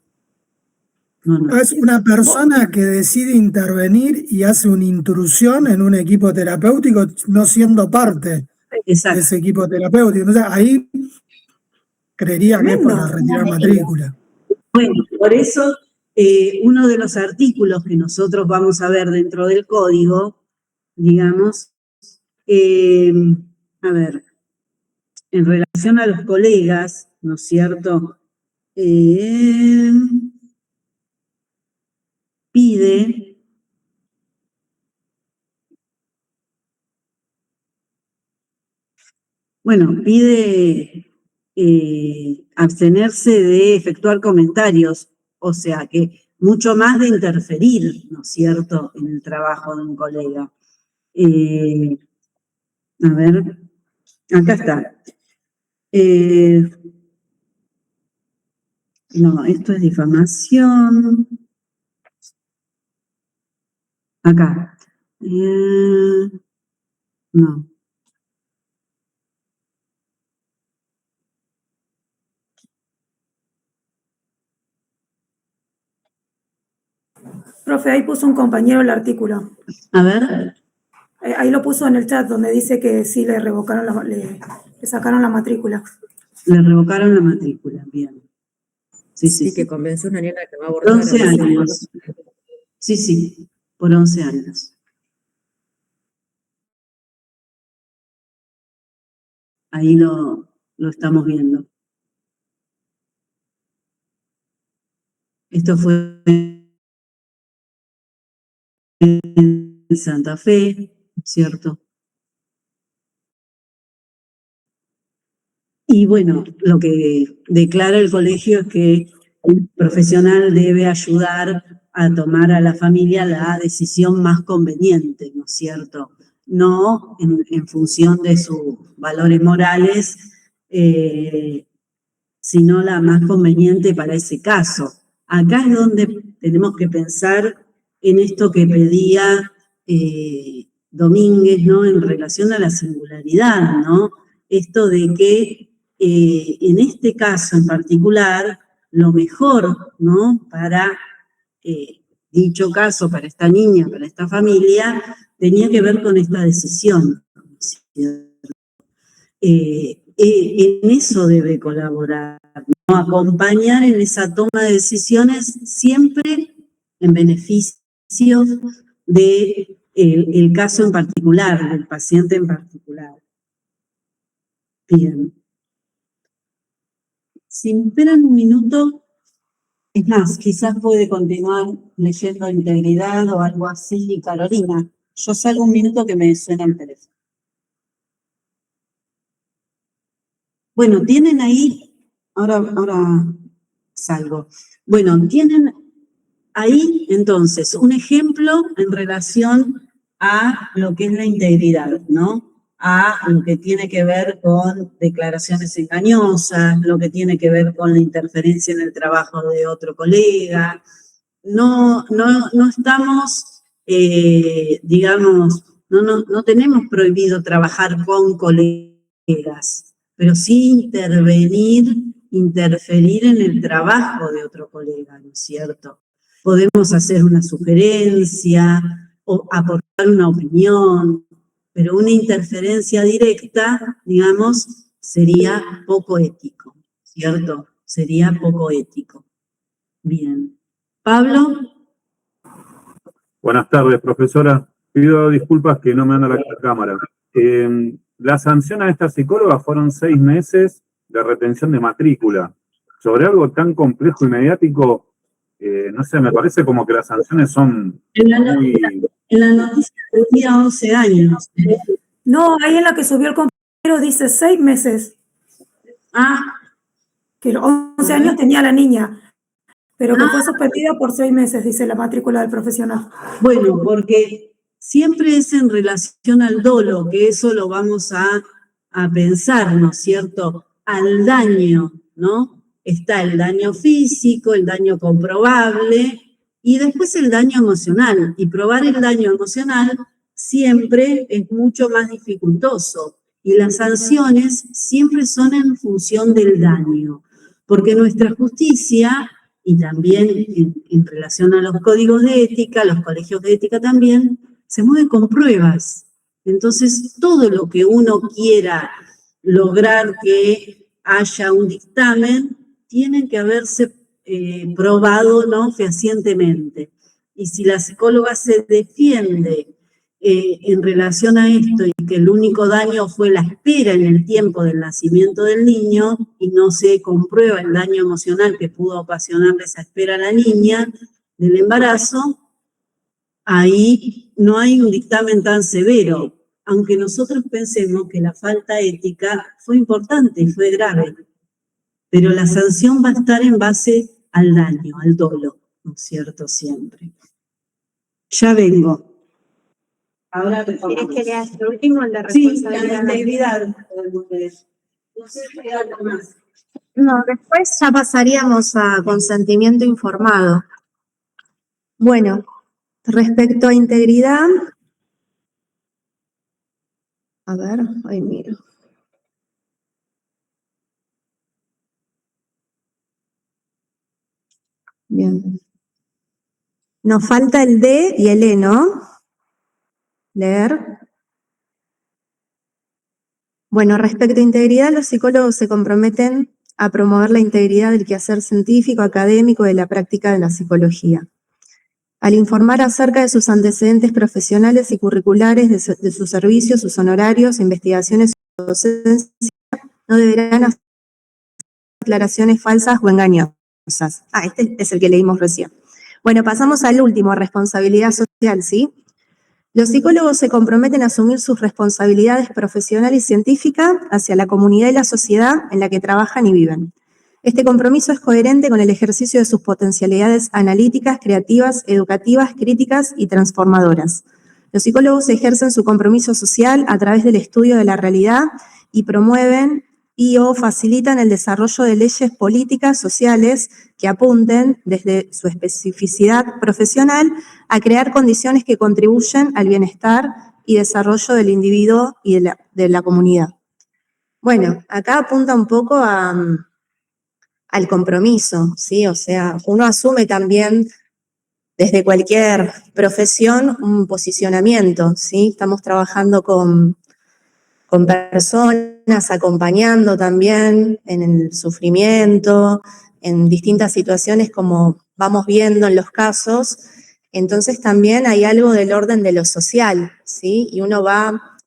No. Es una persona que decide intervenir y hace una intrusión en un equipo terapéutico no siendo parte Exacto. de ese equipo terapéutico. Entonces ahí creería que es para retirar matrícula. Bueno, por eso uno de los artículos que nosotros vamos a ver dentro del código, digamos, a ver, en relación a los colegas, ¿no es cierto?, pide abstenerse de efectuar comentarios, o sea que mucho más de interferir, ¿no es cierto?, en el trabajo de un colega. A ver, acá está. No, esto es difamación. Acá. No. Profe, ahí puso un compañero el artículo. A ver. Ahí lo puso en el chat donde dice que sí le revocaron, le sacaron la matrícula. Le revocaron la matrícula, bien. Sí. Que convenció a una nena que va a abortar. 11 años. Sí, por 11 años. Ahí lo estamos viendo. Esto fue en Santa Fe, ¿cierto? Y bueno, lo que declara el colegio es que el profesional debe ayudar a tomar a la familia la decisión más conveniente, ¿no es cierto? No en función de sus valores morales, sino la más conveniente para ese caso. Acá es donde tenemos que pensar en esto que pedía Domínguez, ¿no?, en relación a la singularidad, ¿no? Esto de que en este caso en particular, lo mejor, ¿no? Para dicho caso, para esta niña, para esta familia, tenía que ver con esta decisión, ¿cierto? En eso debe colaborar, ¿no? Acompañar en esa toma de decisiones siempre en beneficio de el caso en particular, del paciente en particular. Bien. Si me esperan un minuto, es más, quizás puede continuar leyendo integridad o algo así, Carolina. Yo salgo un minuto que me suena el teléfono. Bueno, tienen ahí, ahora salgo. Bueno, tienen ahí entonces un ejemplo en relación a lo que es la integridad, ¿no? A lo que tiene que ver con declaraciones engañosas, lo que tiene que ver con la interferencia en el trabajo de otro colega. No estamos, digamos, no tenemos prohibido trabajar con colegas, pero sí interferir en el trabajo de otro colega, ¿no es cierto? Podemos hacer una sugerencia o aportar una opinión, pero una interferencia directa, digamos, sería poco ético, ¿cierto? Sería poco ético. Bien. Pablo. Buenas tardes, profesora. Pido disculpas que no me anda la cámara. La sanción a esta psicóloga fueron 6 meses de retención de matrícula. Sobre algo tan complejo y mediático, no sé, me parece como que las sanciones son muy... En la noticia decía 11 años. No, ahí en la que subió el compañero dice 6 meses. Ah. Que los 11 años tenía la niña, pero que fue suspendida por 6 meses, dice la matrícula del profesional. Bueno, porque siempre es en relación al dolo, que eso lo vamos a pensar, ¿no es cierto? Al daño, ¿no? Está el daño físico, el daño comprobable, y después el daño emocional. Y probar el daño emocional siempre es mucho más dificultoso. Y las sanciones siempre son en función del daño. Porque nuestra justicia, y también en relación a los códigos de ética, los colegios de ética también, se mueve con pruebas. Entonces, todo lo que uno quiera lograr que haya un dictamen, tiene que haberse probado, ¿no?, fehacientemente. Y si la psicóloga se defiende en relación a esto y que el único daño fue la espera en el tiempo del nacimiento del niño y no se comprueba el daño emocional que pudo ocasionar esa espera a la niña del embarazo, ahí no hay un dictamen tan severo, aunque nosotros pensemos que la falta ética fue importante y fue grave. Pero la sanción va a estar en base al daño, al dolo, ¿no es cierto? Siempre. Ya vengo. Ahora ¿Quieres que leas el último, el de responsabilidad? Sí, la integridad. No sé si hay algo más. No, después ya pasaríamos a consentimiento informado. Bueno, respecto a integridad, a ver, ahí miro. Bien. Nos falta el D y el E, ¿no? Leer. Bueno, respecto a integridad, los psicólogos se comprometen a promover la integridad del quehacer científico, académico, de la práctica de la psicología. Al informar acerca de sus antecedentes profesionales y curriculares, de sus servicios, sus honorarios, investigaciones y docencia, no deberán hacer declaraciones falsas o engañosas. Este es el que leímos recién. Bueno, pasamos al último, responsabilidad social, ¿sí? Los psicólogos se comprometen a asumir sus responsabilidades profesionales y científicas hacia la comunidad y la sociedad en la que trabajan y viven. Este compromiso es coherente con el ejercicio de sus potencialidades analíticas, creativas, educativas, críticas y transformadoras. Los psicólogos ejercen su compromiso social a través del estudio de la realidad y promueven y/o facilitan el desarrollo de leyes políticas sociales que apunten, desde su especificidad profesional, a crear condiciones que contribuyen al bienestar y desarrollo del individuo y de la comunidad. Bueno, acá apunta un poco a al compromiso, ¿sí? O sea, uno asume también desde cualquier profesión un posicionamiento, ¿sí? Estamos trabajando con personas, acompañando también en el sufrimiento, en distintas situaciones como vamos viendo en los casos. Entonces también hay algo del orden de lo social, ¿sí? Y uno va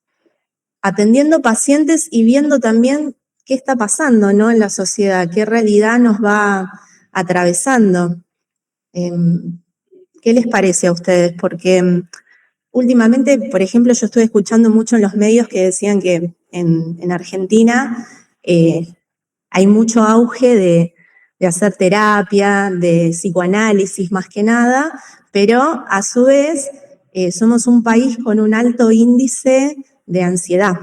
atendiendo pacientes y viendo también qué está pasando, ¿no? En la sociedad, qué realidad nos va atravesando. ¿Qué les parece a ustedes? Porque últimamente, por ejemplo, yo estoy escuchando mucho en los medios que decían que en Argentina hay mucho auge de hacer terapia, de psicoanálisis más que nada, pero a su vez somos un país con un alto índice de ansiedad,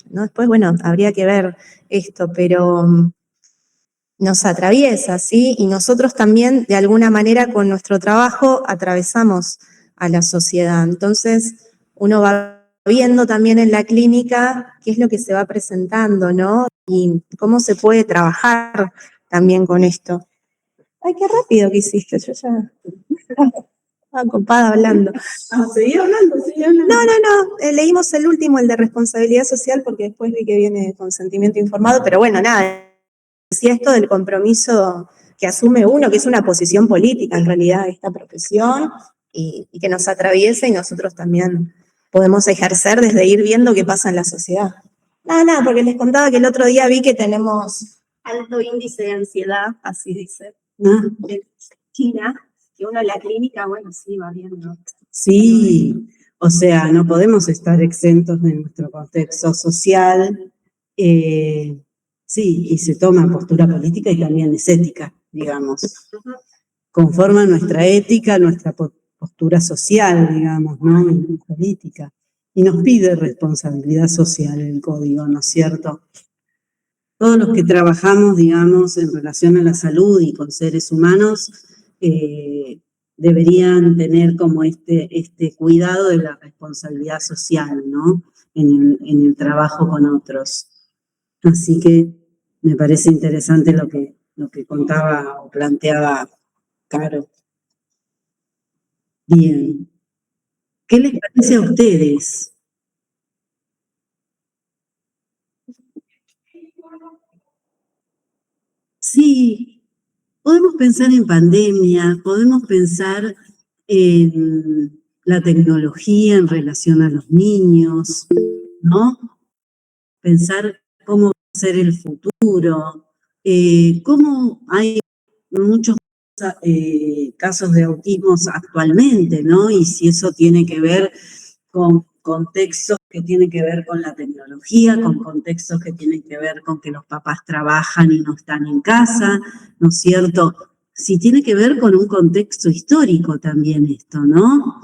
¿no? Después, bueno, habría que ver esto, pero nos atraviesa, ¿sí? Y nosotros también, de alguna manera, con nuestro trabajo, atravesamos a la sociedad. Entonces, uno va viendo también en la clínica qué es lo que se va presentando, ¿no? Y cómo se puede trabajar también con esto. Ay, qué rápido que hiciste, yo ya estaba ocupada hablando. Seguí hablando. No, leímos el último, el de responsabilidad social, porque después vi que viene consentimiento informado, pero bueno, nada, decía esto del compromiso que asume uno, que es una posición política en realidad esta profesión, y que nos atraviesa y nosotros también podemos ejercer desde ir viendo qué pasa en la sociedad. Nada, porque les contaba que el otro día vi que tenemos alto índice de ansiedad, así dice, en China, que uno en la clínica, bueno, sí, va viendo. Sí, o sea, no podemos estar exentos de nuestro contexto social. Sí, y se toma postura política y también es ética, digamos. Conforma nuestra ética, nuestra postura social, digamos, ¿no? Y política. Y nos pide responsabilidad social el código, ¿no es cierto? Todos los que trabajamos, digamos, en relación a la salud y con seres humanos, deberían tener como este cuidado de la responsabilidad social, ¿no? En el trabajo con otros. Así que me parece interesante lo que contaba o planteaba Caro. Bien. ¿Qué les parece a ustedes? Sí, podemos pensar en pandemia, podemos pensar en la tecnología en relación a los niños, ¿no? Pensar cómo va a ser el futuro, cómo hay muchos casos de autismo actualmente, ¿no? Y si eso tiene que ver con contextos que tienen que ver con la tecnología, con contextos que tienen que ver con que los papás trabajan y no están en casa, ¿no es cierto? Si tiene que ver con un contexto histórico también esto, ¿no?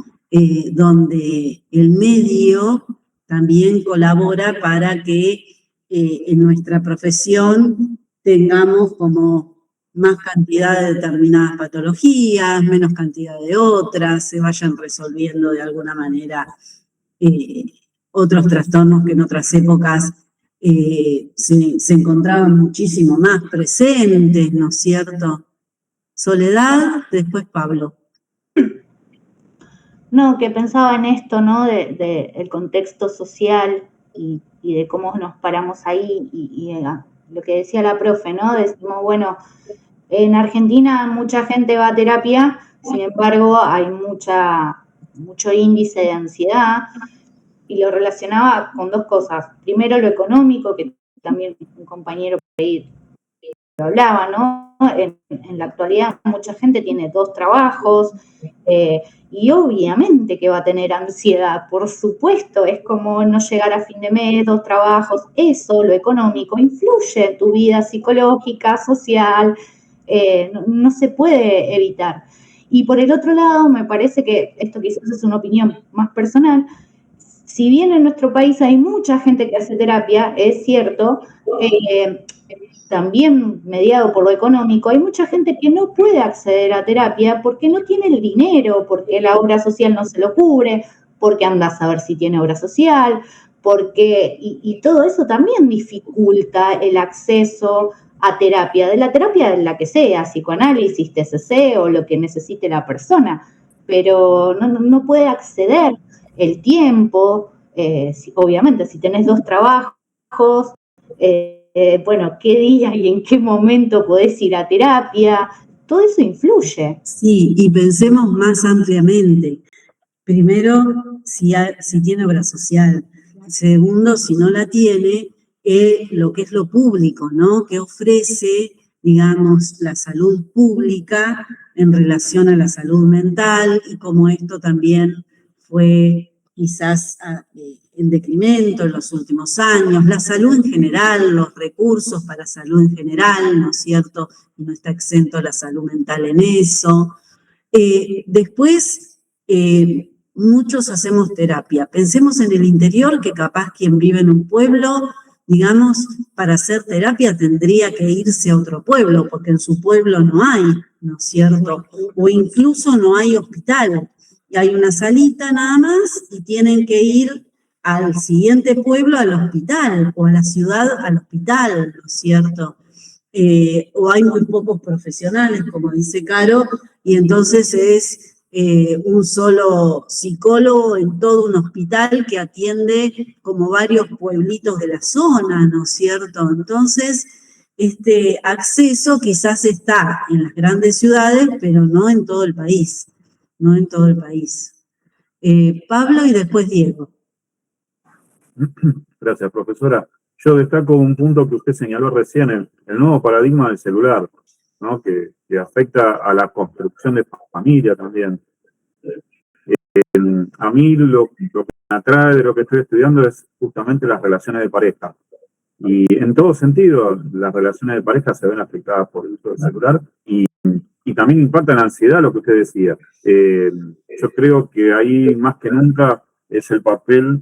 Donde el medio también colabora para que en nuestra profesión tengamos como más cantidad de determinadas patologías, menos cantidad de otras, se vayan resolviendo de alguna manera otros trastornos que en otras épocas se encontraban muchísimo más presentes, ¿no es cierto? Soledad, después Pablo. No, que pensaba en esto, ¿no? De el contexto social y de cómo nos paramos ahí y lo que decía la profe, ¿no? Decimos, bueno, en Argentina mucha gente va a terapia, sin embargo hay mucho índice de ansiedad y lo relacionaba con dos cosas. Primero lo económico, que también un compañero por ahí lo hablaba, ¿no? En la actualidad mucha gente tiene 2 trabajos y obviamente que va a tener ansiedad, por supuesto, es como no llegar a fin de mes, 2 trabajos, eso, lo económico, influye en tu vida psicológica, social, no se puede evitar. Y por el otro lado, me parece que esto quizás es una opinión más personal, si bien en nuestro país hay mucha gente que hace terapia, es cierto, también mediado por lo económico, hay mucha gente que no puede acceder a terapia porque no tiene el dinero, porque la obra social no se lo cubre, porque anda a saber si tiene obra social, porque, y todo eso también dificulta el acceso a terapia, de la terapia de la que sea, psicoanálisis, TCC o lo que necesite la persona, pero no puede acceder el tiempo, obviamente si tenés 2 trabajos, bueno, qué día y en qué momento podés ir a terapia, todo eso influye. Sí, y pensemos más ampliamente. Primero, si tiene obra social. Segundo, si no la tiene, lo que es lo público, ¿no? Que ofrece, digamos, la salud pública en relación a la salud mental y cómo esto también fue quizás en decremento en los últimos años, la salud en general, los recursos para salud en general, ¿no es cierto? Y no está exento la salud mental en eso. Después, muchos hacemos terapia. Pensemos en el interior, que capaz quien vive en un pueblo, digamos, para hacer terapia tendría que irse a otro pueblo, porque en su pueblo no hay, ¿no es cierto? O incluso no hay hospital. Y hay una salita nada más y tienen que ir al siguiente pueblo al hospital, o a la ciudad al hospital, ¿no es cierto? O hay muy pocos profesionales, como dice Caro, y entonces es un solo psicólogo en todo un hospital que atiende como varios pueblitos de la zona, ¿no es cierto? Entonces, este acceso quizás está en las grandes ciudades, pero no en todo el país, no en todo el país. Pablo y después Diego. Gracias, profesora. Yo destaco un punto que usted señaló recién, el nuevo paradigma del celular, ¿no? Que afecta a la construcción de familia también. A mí lo que me atrae de lo que estoy estudiando es justamente las relaciones de pareja. Y en todo sentido, las relaciones de pareja se ven afectadas por el uso del celular y también impacta en la ansiedad, lo que usted decía. Yo creo que ahí más que nunca es el papel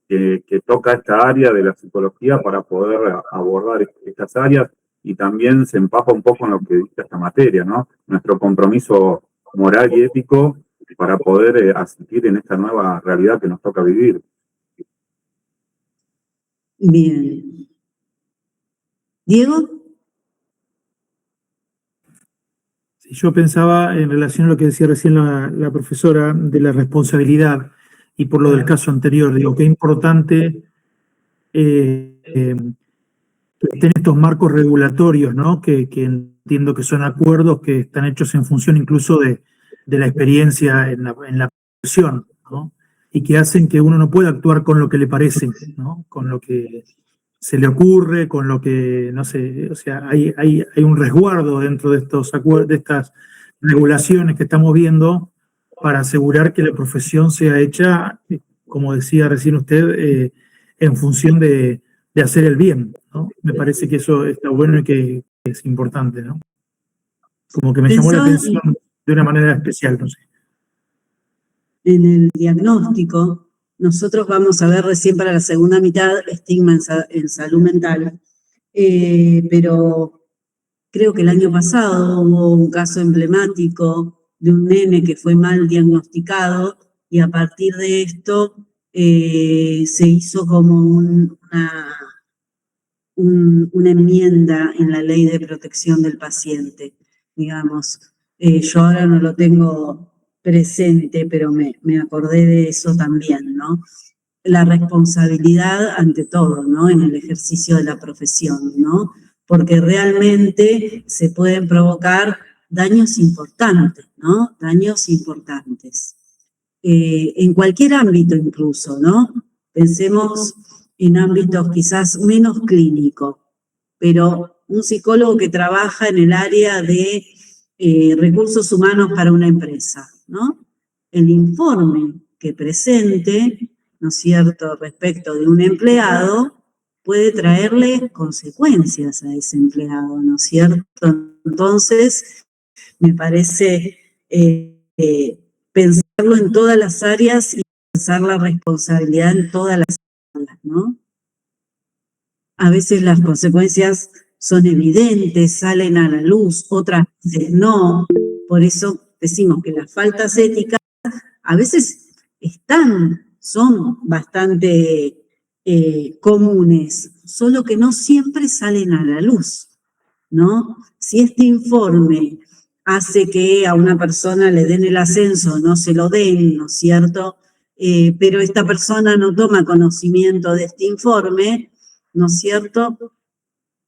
que toca esta área de la psicología para poder abordar estas áreas, y también se empapa un poco en lo que dice esta materia, ¿no? Nuestro compromiso moral y ético para poder asistir en esta nueva realidad que nos toca vivir. Bien. ¿Diego? Yo pensaba en relación a lo que decía recién la profesora de la responsabilidad y por lo del caso anterior, digo, qué importante estén estos marcos regulatorios, ¿no? Que entiendo que son acuerdos que están hechos en función incluso de la experiencia en la profesión, ¿no? Y que hacen que uno no pueda actuar con lo que le parece, ¿no? Con lo que se le ocurre, con lo que, no sé, o sea, hay un resguardo dentro de de estas regulaciones que estamos viendo para asegurar que la profesión sea hecha, como decía recién usted, en función de hacer el bien, ¿no? Me parece que eso está bueno y que es importante, ¿no? Como que me llamó la atención de una manera especial, no sé. En el diagnóstico, nosotros vamos a ver recién para la segunda mitad estigma en salud mental, pero creo que el año pasado hubo un caso emblemático de un nene que fue mal diagnosticado y a partir de esto se hizo como una enmienda en la ley de protección del paciente, digamos. Yo ahora no lo tengo presente, pero me acordé de eso también, ¿no? La responsabilidad ante todo, ¿no? En el ejercicio de la profesión, ¿no? Porque realmente se pueden provocar daños importantes, ¿no? Daños importantes. En cualquier ámbito incluso, ¿no? Pensemos en ámbitos quizás menos clínicos, pero un psicólogo que trabaja en el área de recursos humanos para una empresa, ¿no? El informe que presente, ¿no es cierto?, respecto de un empleado, puede traerle consecuencias a ese empleado, ¿no es cierto? Entonces, me parece pensarlo en todas las áreas y pensar la responsabilidad en todas las áreas, ¿no? A veces las consecuencias son evidentes, salen a la luz, otras veces no. Por eso decimos que las faltas éticas a veces son bastante comunes, solo que no siempre salen a la luz, ¿no? Si este informe hace que a una persona le den el ascenso, no se lo den, ¿no es cierto? Pero esta persona no toma conocimiento de este informe, ¿no es cierto?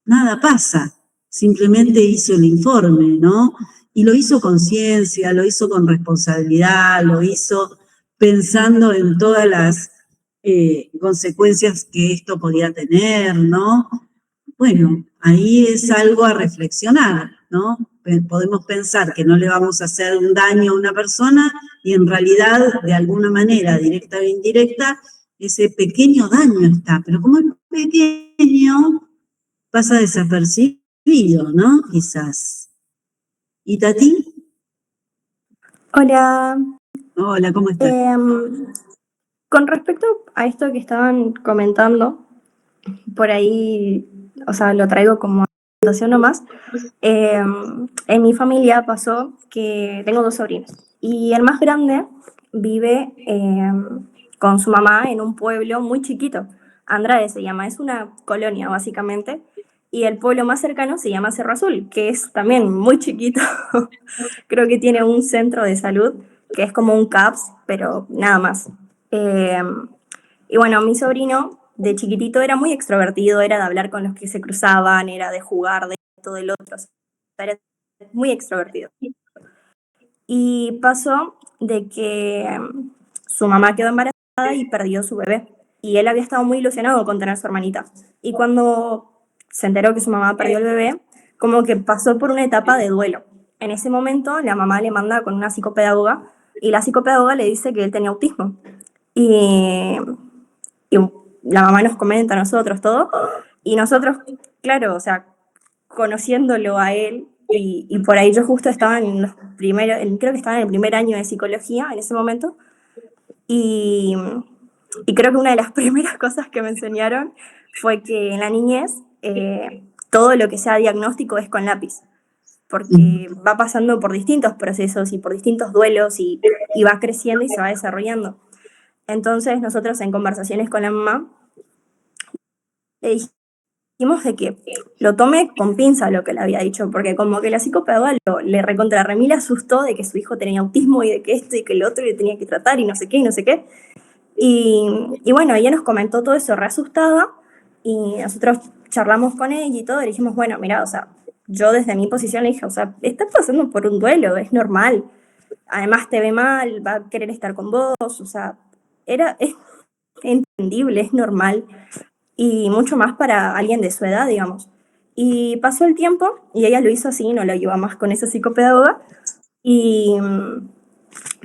Nada pasa, simplemente hizo el informe, ¿no? Y lo hizo con ciencia, lo hizo con responsabilidad, lo hizo pensando en todas las consecuencias que esto podía tener, ¿no? Bueno, ahí es algo a reflexionar, ¿no? Podemos pensar que no le vamos a hacer un daño a una persona y en realidad, de alguna manera, directa o indirecta, ese pequeño daño está, pero como es pequeño, pasa desapercibido, ¿no? Quizás. ¿Y Tati? Hola. Hola, ¿cómo estás? Con respecto a esto que estaban comentando, por ahí, o sea, lo traigo como anotación nomás. En mi familia pasó que tengo 2 sobrinos y el más grande vive con su mamá en un pueblo muy chiquito. Andrade se llama, es una colonia básicamente. Y el pueblo más cercano se llama Cerro Azul, que es también muy chiquito. Creo que tiene un centro de salud, que es como un CAPS, pero nada más. Y bueno, mi sobrino de chiquitito era muy extrovertido, era de hablar con los que se cruzaban, era de jugar de esto, del otro, o sea, era muy extrovertido. Y pasó de que su mamá quedó embarazada y perdió su bebé. Y él había estado muy ilusionado con tener su hermanita. Y cuando se enteró que su mamá perdió el bebé, como que pasó por una etapa de duelo. En ese momento, la mamá le manda con una psicopedagoga y la psicopedagoga le dice que él tenía autismo. Y la mamá nos comenta a nosotros todo, y nosotros, claro, o sea, conociéndolo a él, y por ahí yo justo estaba en los primeros, creo que estaba en el primer año de psicología en ese momento, y creo que una de las primeras cosas que me enseñaron fue que en la niñez todo lo que sea diagnóstico es con lápiz, porque va pasando por distintos procesos y por distintos duelos y va creciendo y se va desarrollando. Entonces nosotros en conversaciones con la mamá le dijimos de que lo tome con pinza lo que le había dicho, porque como que la psicopedagoga le recontra remil asustó de que su hijo tenía autismo y de que esto y que el otro y le tenía que tratar y no sé qué y no sé qué. Y bueno, ella nos comentó todo eso re asustada y nosotros charlamos con ella y todo y dijimos, bueno, mira, o sea, yo desde mi posición le dije, o sea, estás pasando por un duelo, es normal. Además te ve mal, va a querer estar con vos, o sea, es entendible, es normal y mucho más para alguien de su edad, digamos. Y pasó el tiempo y ella lo hizo así, no lo lleva más con esa psicopedagoga y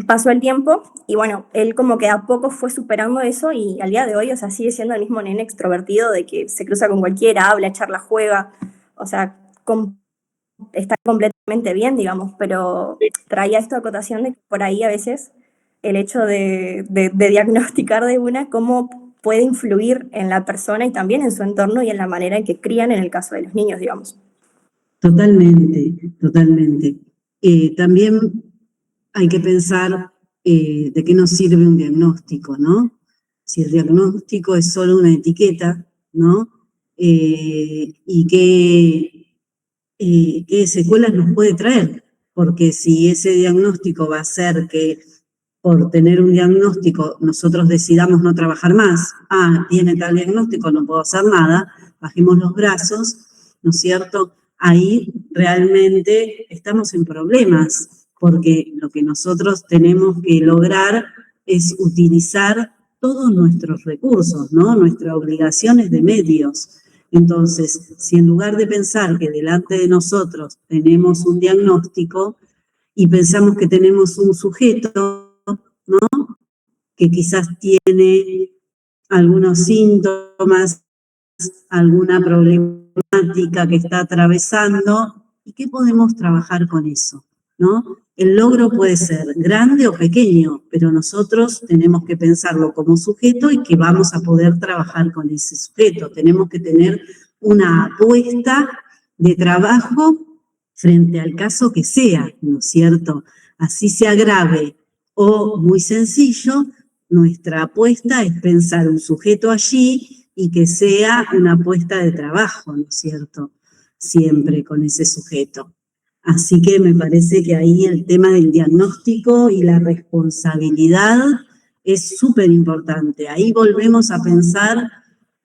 pasó el tiempo y bueno, él como que a poco fue superando eso y al día de hoy, o sea, sigue siendo el mismo nene extrovertido de que se cruza con cualquiera, habla, charla, juega, o sea, está completamente bien, digamos, pero traía esta acotación de que por ahí a veces el hecho de diagnosticar de una cómo puede influir en la persona y también en su entorno y en la manera en que crían en el caso de los niños, digamos. Totalmente, totalmente. También hay que pensar de qué nos sirve un diagnóstico, ¿no? Si el diagnóstico es solo una etiqueta, ¿no? Y qué secuelas nos puede traer, porque si ese diagnóstico va a ser que por tener un diagnóstico nosotros decidamos no trabajar más, tiene tal diagnóstico, no puedo hacer nada, bajemos los brazos, ¿no es cierto? Ahí realmente estamos en problemas, porque lo que nosotros tenemos que lograr es utilizar todos nuestros recursos, ¿no? Nuestras obligaciones de medios. Entonces, si en lugar de pensar que delante de nosotros tenemos un diagnóstico y pensamos que tenemos un sujeto, ¿no? Que quizás tiene algunos síntomas, alguna problemática que está atravesando, ¿y qué podemos trabajar con eso? ¿No? El logro puede ser grande o pequeño, pero nosotros tenemos que pensarlo como sujeto y que vamos a poder trabajar con ese sujeto. Tenemos que tener una apuesta de trabajo frente al caso que sea, ¿no es cierto? Así sea grave o muy sencillo, nuestra apuesta es pensar un sujeto allí y que sea una apuesta de trabajo, ¿no es cierto? siempre con ese sujeto. Así que me parece que ahí el tema del diagnóstico y la responsabilidad es súper importante. Ahí volvemos a pensar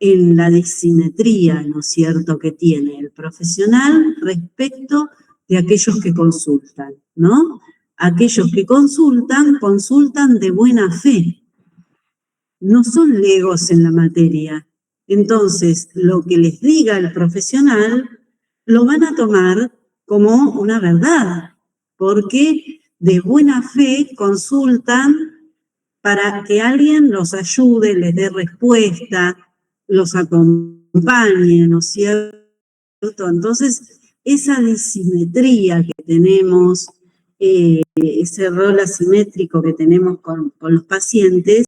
en la disimetría, ¿no es cierto?, que tiene el profesional respecto de aquellos que consultan, ¿no? Aquellos que consultan de buena fe. No son legos en la materia. Entonces, lo que les diga el profesional lo van a tomar como una verdad, porque de buena fe consultan para que alguien los ayude, les dé respuesta, los acompañe, ¿no es cierto? Entonces, esa disimetría que tenemos, ese rol asimétrico que tenemos con los pacientes,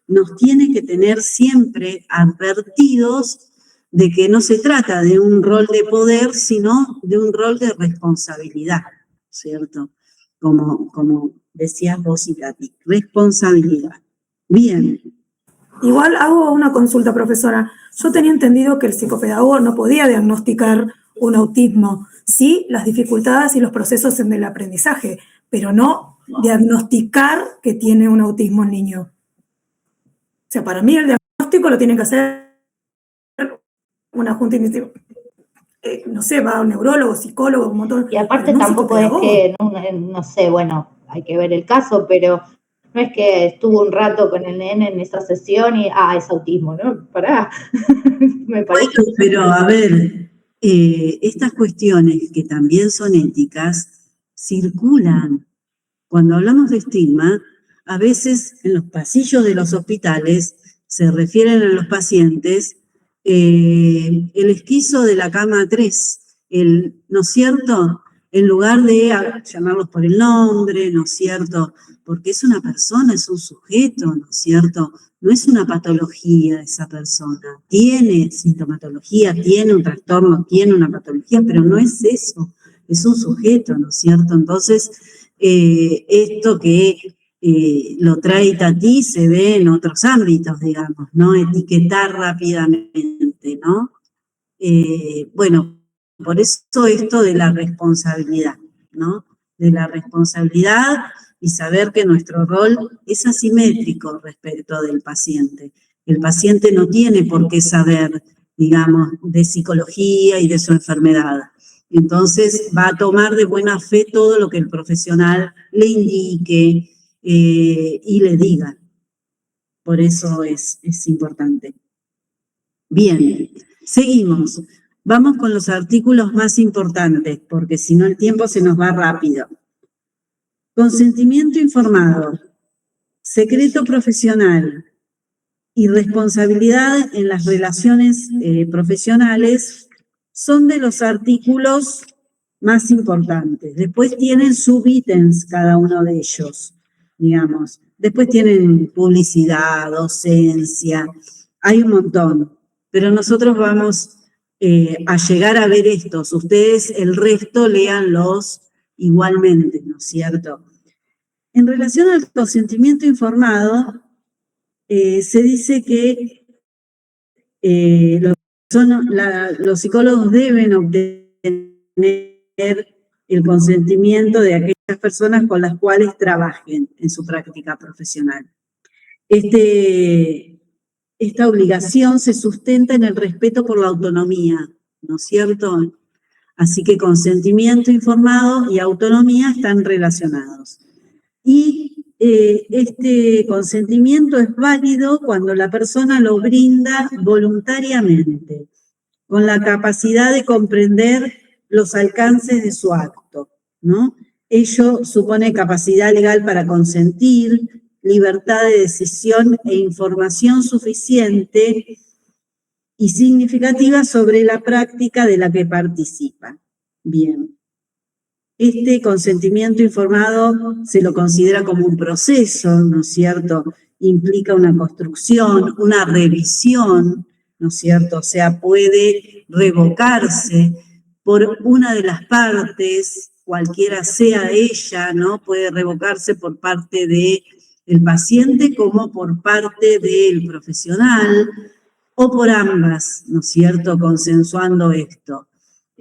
nos tiene que tener siempre advertidos de que no se trata de un rol de poder, sino de un rol de responsabilidad, ¿cierto? Como decías vos y Katy, responsabilidad. Bien. Igual hago una consulta, profesora. Yo tenía entendido que el psicopedagogo no podía diagnosticar un autismo, sí las dificultades y los procesos en el aprendizaje, pero no diagnosticar que tiene un autismo el niño. O sea, para mí el diagnóstico lo tiene que hacer una junta no sé, va a un neurólogo, psicólogo, un montón. Y aparte no tampoco es que, no sé, bueno, hay que ver el caso, pero no es que estuvo un rato con el nene en esa sesión y, es autismo, ¿no? Pará, me parece. Bueno, pero a ver, estas cuestiones que también son éticas circulan. Cuando hablamos de estigma, a veces en los pasillos de los hospitales se refieren a los pacientes el esquizo de la cama 3, ¿no es cierto? En lugar de llamarlos por el nombre, ¿no es cierto? Porque es una persona, es un sujeto, ¿no es cierto? No es una patología esa persona. Tiene sintomatología, tiene un trastorno, tiene una patología, pero no es eso. Es un sujeto, ¿no es cierto? Entonces, esto que lo trae Tati se ve en otros ámbitos, digamos, ¿no? Etiquetar rápidamente, ¿no? Bueno, por eso esto de la responsabilidad, ¿no? De la responsabilidad y saber que nuestro rol es asimétrico respecto del paciente. El paciente no tiene por qué saber, digamos, de psicología y de su enfermedad. Entonces va a tomar de buena fe todo lo que el profesional le indique y le diga. Por eso es importante. Bien, seguimos. Vamos con los artículos más importantes, porque si no el tiempo se nos va rápido. Consentimiento informado, secreto profesional y responsabilidad en las relaciones profesionales son de los artículos más importantes. Después tienen subítems cada uno de ellos, digamos. Después tienen publicidad, docencia, hay un montón. Pero nosotros vamos a llegar a ver estos. Ustedes el resto léanlos igualmente, ¿no es cierto? En relación al consentimiento informado, se dice que los psicólogos deben obtener el consentimiento de aquellas personas con las cuales trabajen en su práctica profesional. Esta obligación se sustenta en el respeto por la autonomía, ¿no es cierto? Así que consentimiento informado y autonomía están relacionados. Y este consentimiento es válido cuando la persona lo brinda voluntariamente, con la capacidad de comprender los alcances de su acto, ¿no? Ello supone capacidad legal para consentir, libertad de decisión e información suficiente y significativa sobre la práctica de la que participa. Bien. Este consentimiento informado se lo considera como un proceso, ¿no es cierto? Implica una construcción, una revisión, ¿no es cierto? O sea, puede revocarse por una de las partes, cualquiera sea ella, ¿no? Puede revocarse por parte del paciente como por parte del profesional o por ambas, ¿no es cierto? Consensuando esto.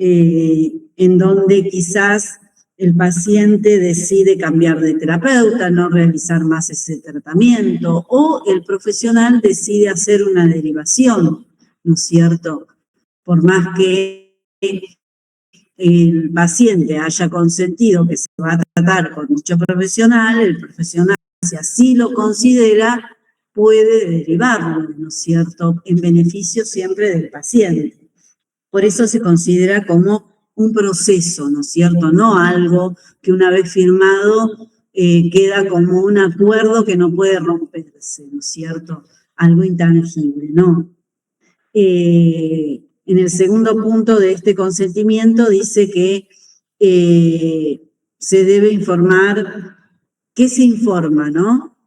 en donde quizás el paciente decide cambiar de terapeuta, no realizar más ese tratamiento, o el profesional decide hacer una derivación, ¿no es cierto? Por más que el paciente haya consentido que se va a tratar con dicho profesional, el profesional, si así lo considera, puede derivarlo, ¿no es cierto?, en beneficio siempre del paciente. Por eso se considera como un proceso, ¿no es cierto?, no algo que una vez firmado queda como un acuerdo que no puede romperse, ¿no es cierto?, algo intangible, ¿no? En el segundo punto de este consentimiento dice que se debe informar, ¿qué se informa, no?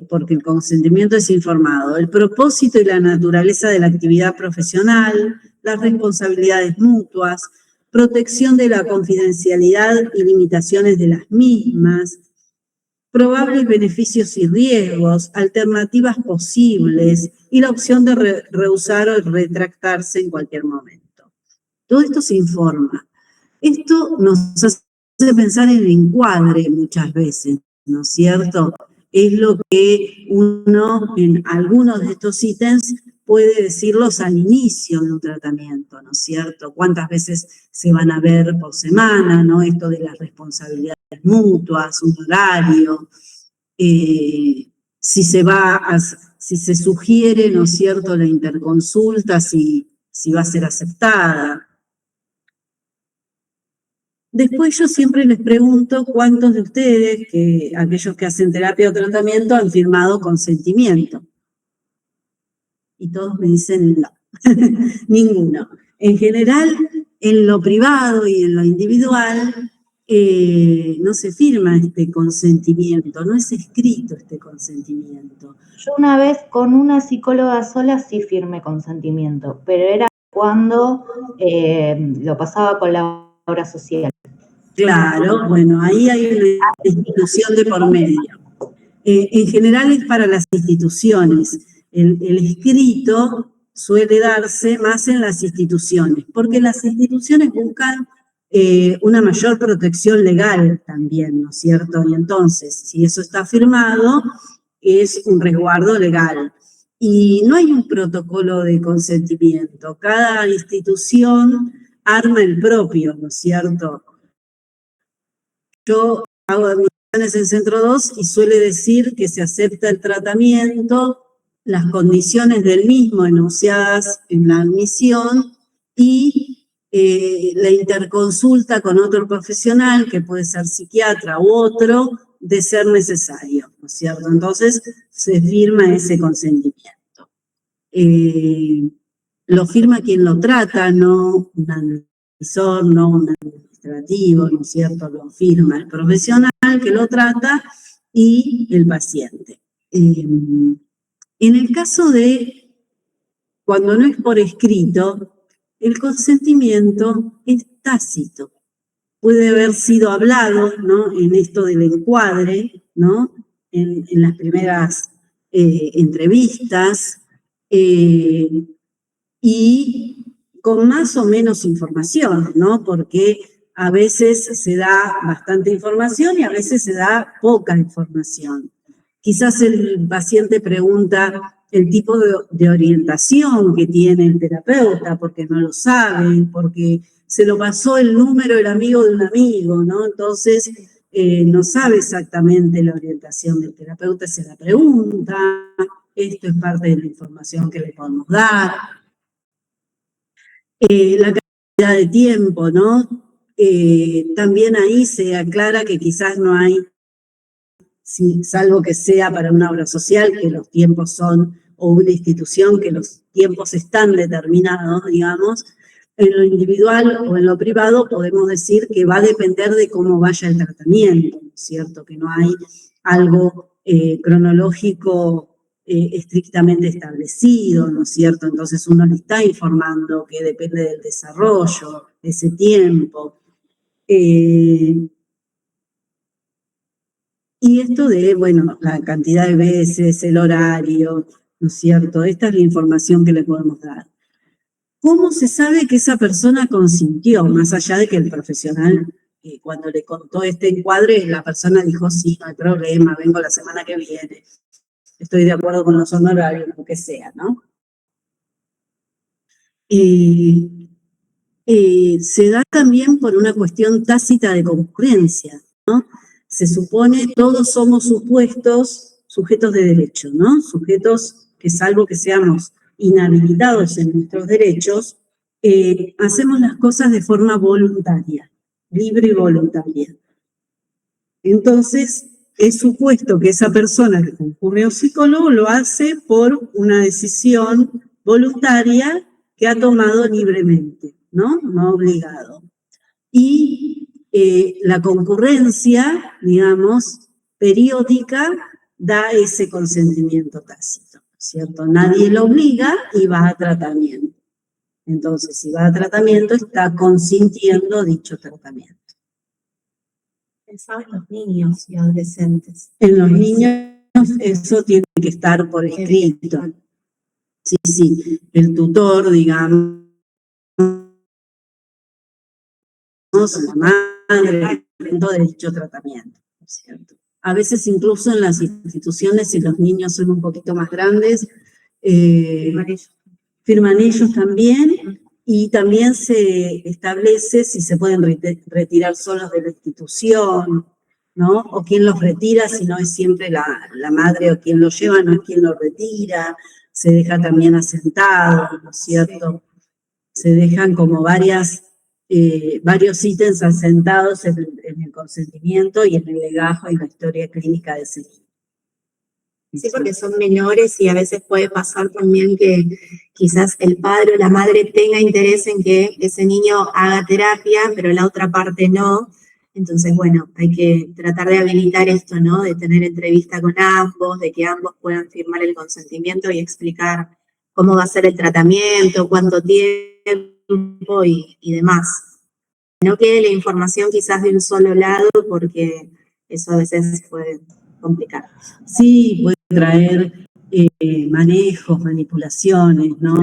Porque el consentimiento es informado, el propósito y la naturaleza de la actividad profesional, las responsabilidades mutuas, protección de la confidencialidad y limitaciones de las mismas, probables beneficios y riesgos, alternativas posibles y la opción de rehusar o retractarse en cualquier momento. Todo esto se informa. Esto nos hace pensar en el encuadre muchas veces, ¿no es cierto? Es lo que uno en algunos de estos ítems puede decirlos al inicio de un tratamiento, ¿no es cierto? Cuántas veces se van a ver por semana, ¿no? Esto de las responsabilidades mutuas, un horario, si se sugiere, ¿no es cierto?, la interconsulta, si va a ser aceptada. Después yo siempre les pregunto cuántos de ustedes, aquellos que hacen terapia o tratamiento, han firmado consentimiento. Y todos me dicen no, ninguno. En general, en lo privado y en lo individual, no se firma este consentimiento, no es escrito este consentimiento. Yo una vez con una psicóloga sola sí firmé consentimiento, pero era cuando lo pasaba con la obra social. Claro, bueno, ahí hay una institución de por medio. En general es para las instituciones. El escrito suele darse más en las instituciones, porque las instituciones buscan una mayor protección legal también, ¿no es cierto? Y entonces, si eso está firmado, es un resguardo legal. Y no hay un protocolo de consentimiento. Cada institución arma el propio, ¿no es cierto? Yo hago admisiones en Centro 2 y suele decir que se acepta el tratamiento, las condiciones del mismo enunciadas en la admisión y la interconsulta con otro profesional, que puede ser psiquiatra u otro, de ser necesario, ¿no es cierto? Entonces se firma ese consentimiento. Lo firma quien lo trata, no un administrador, no un administrativo, ¿no es cierto? Lo firma el profesional que lo trata y el paciente. En el caso de cuando no es por escrito, el consentimiento es tácito. Puede haber sido hablado, ¿no?, en esto del encuadre, ¿no?, en las primeras entrevistas, y con más o menos información, ¿no?, porque a veces se da bastante información y a veces se da poca información. Quizás el paciente pregunta el tipo de orientación que tiene el terapeuta, porque no lo sabe, porque se lo pasó el número el amigo de un amigo, ¿no? Entonces, no sabe exactamente la orientación del terapeuta, se la pregunta, esto es parte de la información que le podemos dar. La cantidad de tiempo, ¿no? También ahí se aclara que quizás no hay, salvo que sea para una obra social, que los tiempos son, o una institución, que los tiempos están determinados, digamos. En lo individual o en lo privado podemos decir que va a depender de cómo vaya el tratamiento, ¿no es cierto? Que no hay algo cronológico estrictamente establecido, ¿no es cierto? Entonces uno le está informando que depende del desarrollo, de ese tiempo. Y esto de, bueno, la cantidad de veces, el horario, ¿no es cierto? Esta es la información que le podemos dar. ¿cómo se sabe que esa persona consintió? Más allá de que el profesional, cuando le contó este encuadre, la persona dijo, sí, no hay problema, vengo la semana que viene, estoy de acuerdo con los honorarios, lo que sea, ¿no? Se da también por una cuestión tácita de concurrencia, ¿no? Se supone todos somos sujetos de derecho, ¿no? Sujetos que salvo que seamos inhabilitados en nuestros derechos, hacemos las cosas de forma voluntaria, libre y voluntaria. Entonces, es supuesto que esa persona que concurre a un psicólogo lo hace por una decisión voluntaria que ha tomado libremente, ¿no? No obligado. Y la concurrencia, digamos, periódica, da ese consentimiento tácito, ¿cierto? Nadie lo obliga y va a tratamiento. Entonces, si va a tratamiento, está consintiendo dicho tratamiento. Pensaba en los niños y adolescentes. En los niños eso tiene que estar por escrito. Sí, sí, el tutor, digamos, la madre, de dicho tratamiento, ¿cierto? A veces incluso en las instituciones, si los niños son un poquito más grandes, firman ellos también, y también se establece si se pueden retirar solos de la institución, ¿no? O quién los retira, si no es siempre la madre o quien los lleva, no es quien los retira, se deja también asentado, ¿no es cierto? Se dejan como varios ítems asentados en el consentimiento y en el legajo y la historia clínica de ese niño. Sí, porque son menores y a veces puede pasar también que quizás el padre o la madre tenga interés en que ese niño haga terapia, pero la otra parte no. Entonces, bueno, hay que tratar de habilitar esto, ¿no? De tener entrevista con ambos, de que ambos puedan firmar el consentimiento y explicar cómo va a ser el tratamiento, cuánto tiempo y demás. Que no quede la información quizás de un solo lado, porque eso a veces puede complicar. Sí, puede traer manejos, manipulaciones, ¿no?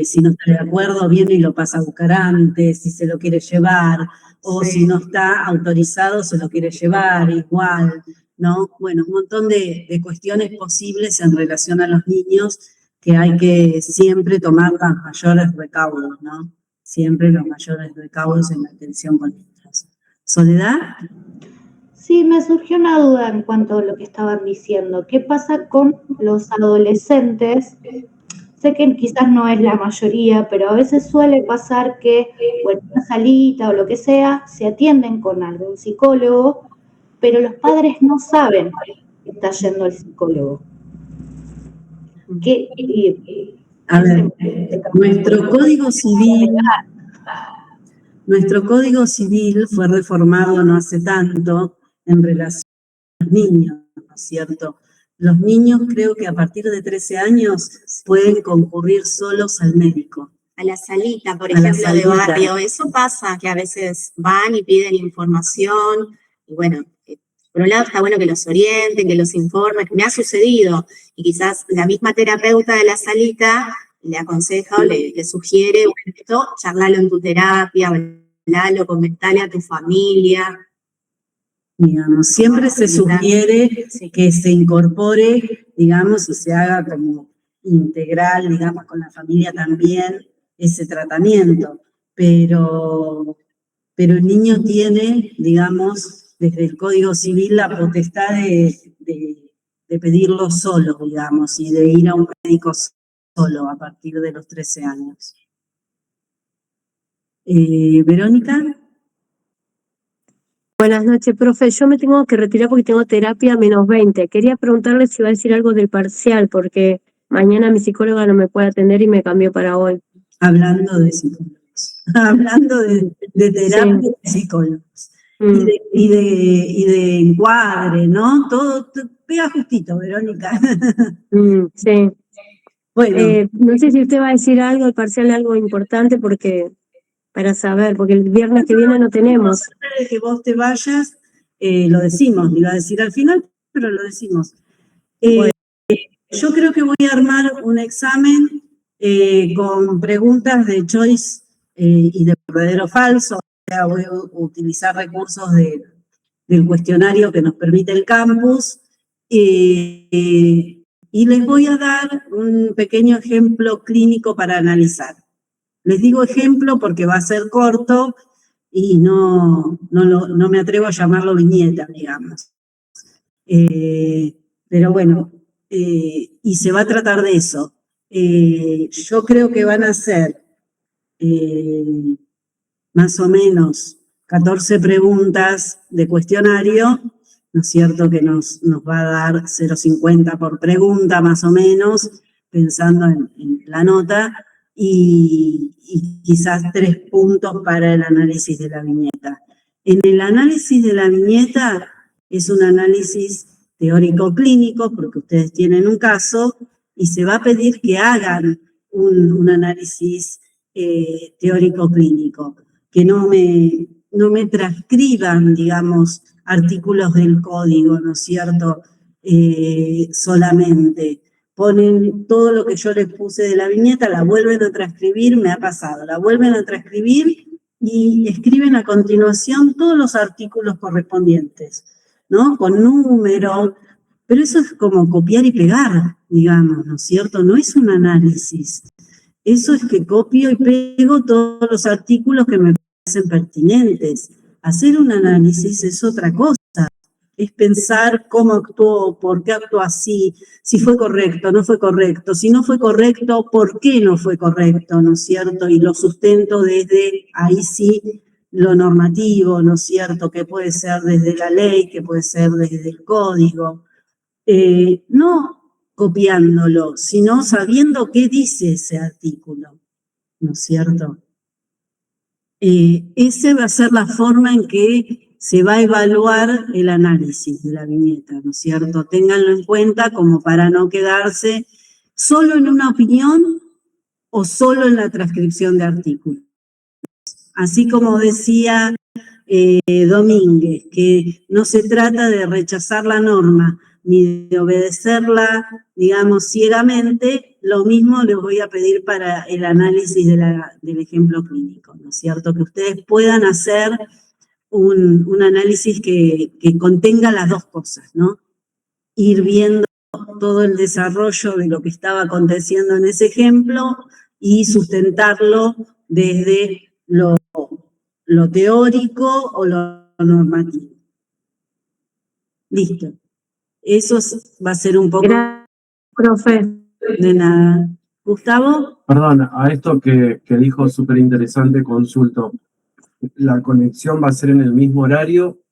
Si no está de acuerdo, viene y lo pasa a buscar antes, si se lo quiere llevar, o si no está autorizado, se lo quiere llevar igual, ¿no? Bueno, un montón de cuestiones posibles en relación a los niños que hay que siempre tomar los mayores recaudos, ¿no? Siempre los mayores recaudos en la atención con ellos. ¿Soledad? Sí, me surgió una duda en cuanto a lo que estaban diciendo. ¿Qué pasa con los adolescentes? Sé que quizás no es la mayoría, pero a veces suele pasar que, bueno, una salita o lo que sea, se atienden con algún psicólogo, pero los padres no saben que está yendo el psicólogo. A ver, nuestro código civil fue reformado no hace tanto en relación a los niños, ¿no es cierto? Los niños creo que a partir de 13 años pueden concurrir solos al médico. A la salita, por ejemplo, de barrio. Eso pasa, que a veces van y piden información, y bueno, por un lado está bueno que los orienten, que los informen, que me ha sucedido, y quizás la misma terapeuta de la salita le aconseja o le sugiere, bueno, esto, charlalo en tu terapia, hablalo, comentale a tu familia. Digamos, siempre se sugiere que se incorpore, digamos, y se haga como integral, digamos, con la familia también, ese tratamiento. Pero el niño tiene, digamos, desde el Código Civil la potestad de pedirlo solo, digamos, y de ir a un médico solo a partir de los 13 años. ¿Verónica? Buenas noches, profe. Yo me tengo que retirar porque tengo terapia -20. Quería preguntarle si va a decir algo del parcial, porque mañana mi psicóloga no me puede atender y me cambió para hoy. Hablando de psicólogos. Hablando de terapia de psicólogos. Y de encuadre, ¿no? Todo pega justito, Verónica. Sí. Bueno. No sé si usted va a decir algo, el parcial algo importante, porque para saber, porque el viernes que viene no tenemos. Antes de que vos te vayas, lo decimos, lo iba a decir al final, pero lo decimos. Yo creo que voy a armar un examen con preguntas de choice y de verdadero o falso. O sea, voy a utilizar recursos del cuestionario que nos permite el campus. Y les voy a dar un pequeño ejemplo clínico para analizar. Les digo ejemplo porque va a ser corto y no me atrevo a llamarlo viñeta, digamos. Pero bueno, y se va a tratar de eso. Yo creo que van a ser más o menos 14 preguntas de cuestionario, ¿no es cierto? Que nos va a dar 0,50 por pregunta, más o menos, pensando en la nota, y quizás 3 puntos para el análisis de la viñeta. En el análisis de la viñeta es un análisis teórico-clínico, porque ustedes tienen un caso, y se va a pedir que hagan un análisis teórico-clínico, que no me transcriban, digamos, artículos del código, ¿no es cierto? Solamente ponen todo lo que yo les puse de la viñeta, la vuelven a transcribir, me ha pasado, la vuelven a transcribir y escriben a continuación todos los artículos correspondientes, ¿no? Con número, pero eso es como copiar y pegar, digamos, ¿no es cierto? No es un análisis. Eso es que copio y pego todos los artículos que me parecen pertinentes. Hacer un análisis es otra cosa. Es pensar cómo actuó, por qué actuó así, si fue correcto, no fue correcto, si no fue correcto, por qué no fue correcto, ¿no es cierto? Y lo sustento desde, ahí sí, lo normativo, ¿no es cierto? Que puede ser desde la ley, que puede ser desde el código. No copiándolo, sino sabiendo qué dice ese artículo, ¿no es cierto? Esa va a ser la forma en que se va a evaluar el análisis de la viñeta, ¿no es cierto? Ténganlo en cuenta como para no quedarse solo en una opinión o solo en la transcripción de artículos. Así como decía Domínguez, que no se trata de rechazar la norma, ni de obedecerla, digamos, ciegamente, lo mismo les voy a pedir para el análisis del ejemplo clínico, ¿no es cierto? Que ustedes puedan hacer un análisis que contenga las dos cosas, ¿no? Ir viendo todo el desarrollo de lo que estaba aconteciendo en ese ejemplo y sustentarlo desde lo teórico o lo normativo. Listo. Eso va a ser un poco... Profe. De nada. Gustavo. Perdón, a esto que dijo súper interesante, consulto. ¿La conexión va a ser en el mismo horario?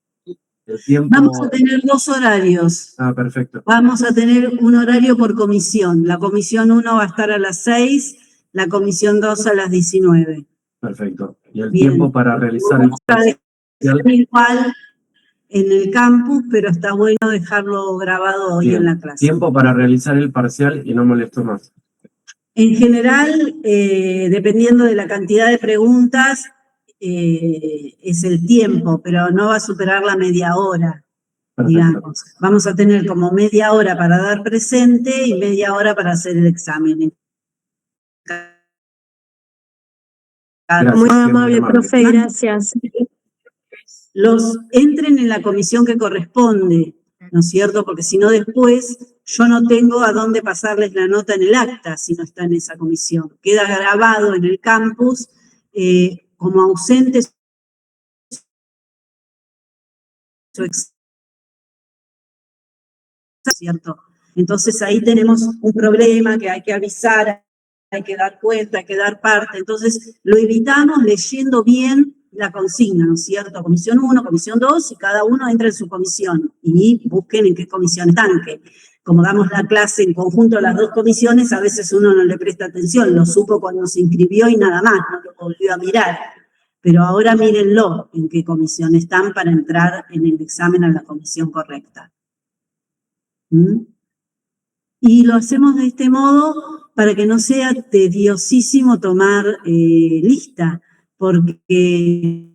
¿El tiempo? Vamos a tener 2 horarios. Ah, perfecto. Vamos a tener un horario por comisión. La comisión 1 va a estar a las 6, la comisión 2 a las 19. Perfecto. ¿Y el Bien. tiempo para realizar el parcial? Igual en el campus, pero está bueno dejarlo grabado hoy en la clase. Tiempo para realizar el parcial y no molesto más. En general, dependiendo de la cantidad de preguntas, es el tiempo, pero no va a superar la media hora, digamos. Vamos a tener como media hora para dar presente y media hora para hacer el examen. Muy amable, profe, gracias. Entren en la comisión que corresponde, ¿no es cierto? Porque si no después yo no tengo a dónde pasarles la nota en el acta si no está en esa comisión. Queda grabado en el campus como ausentes ¿cierto? Entonces ahí tenemos un problema que hay que avisar, hay que dar cuenta, hay que dar parte. Entonces lo evitamos leyendo bien la consigna, ¿no es cierto? Comisión 1, comisión 2, y cada uno entra en su comisión y busquen en qué comisión están, que como damos la clase en conjunto a las 2 comisiones, a veces uno no le presta atención, lo supo cuando se inscribió y nada más, no lo volvió a mirar. Pero ahora mírenlo en qué comisión están para entrar en el examen a la comisión correcta. Y lo hacemos de este modo para que no sea tediosísimo tomar lista, porque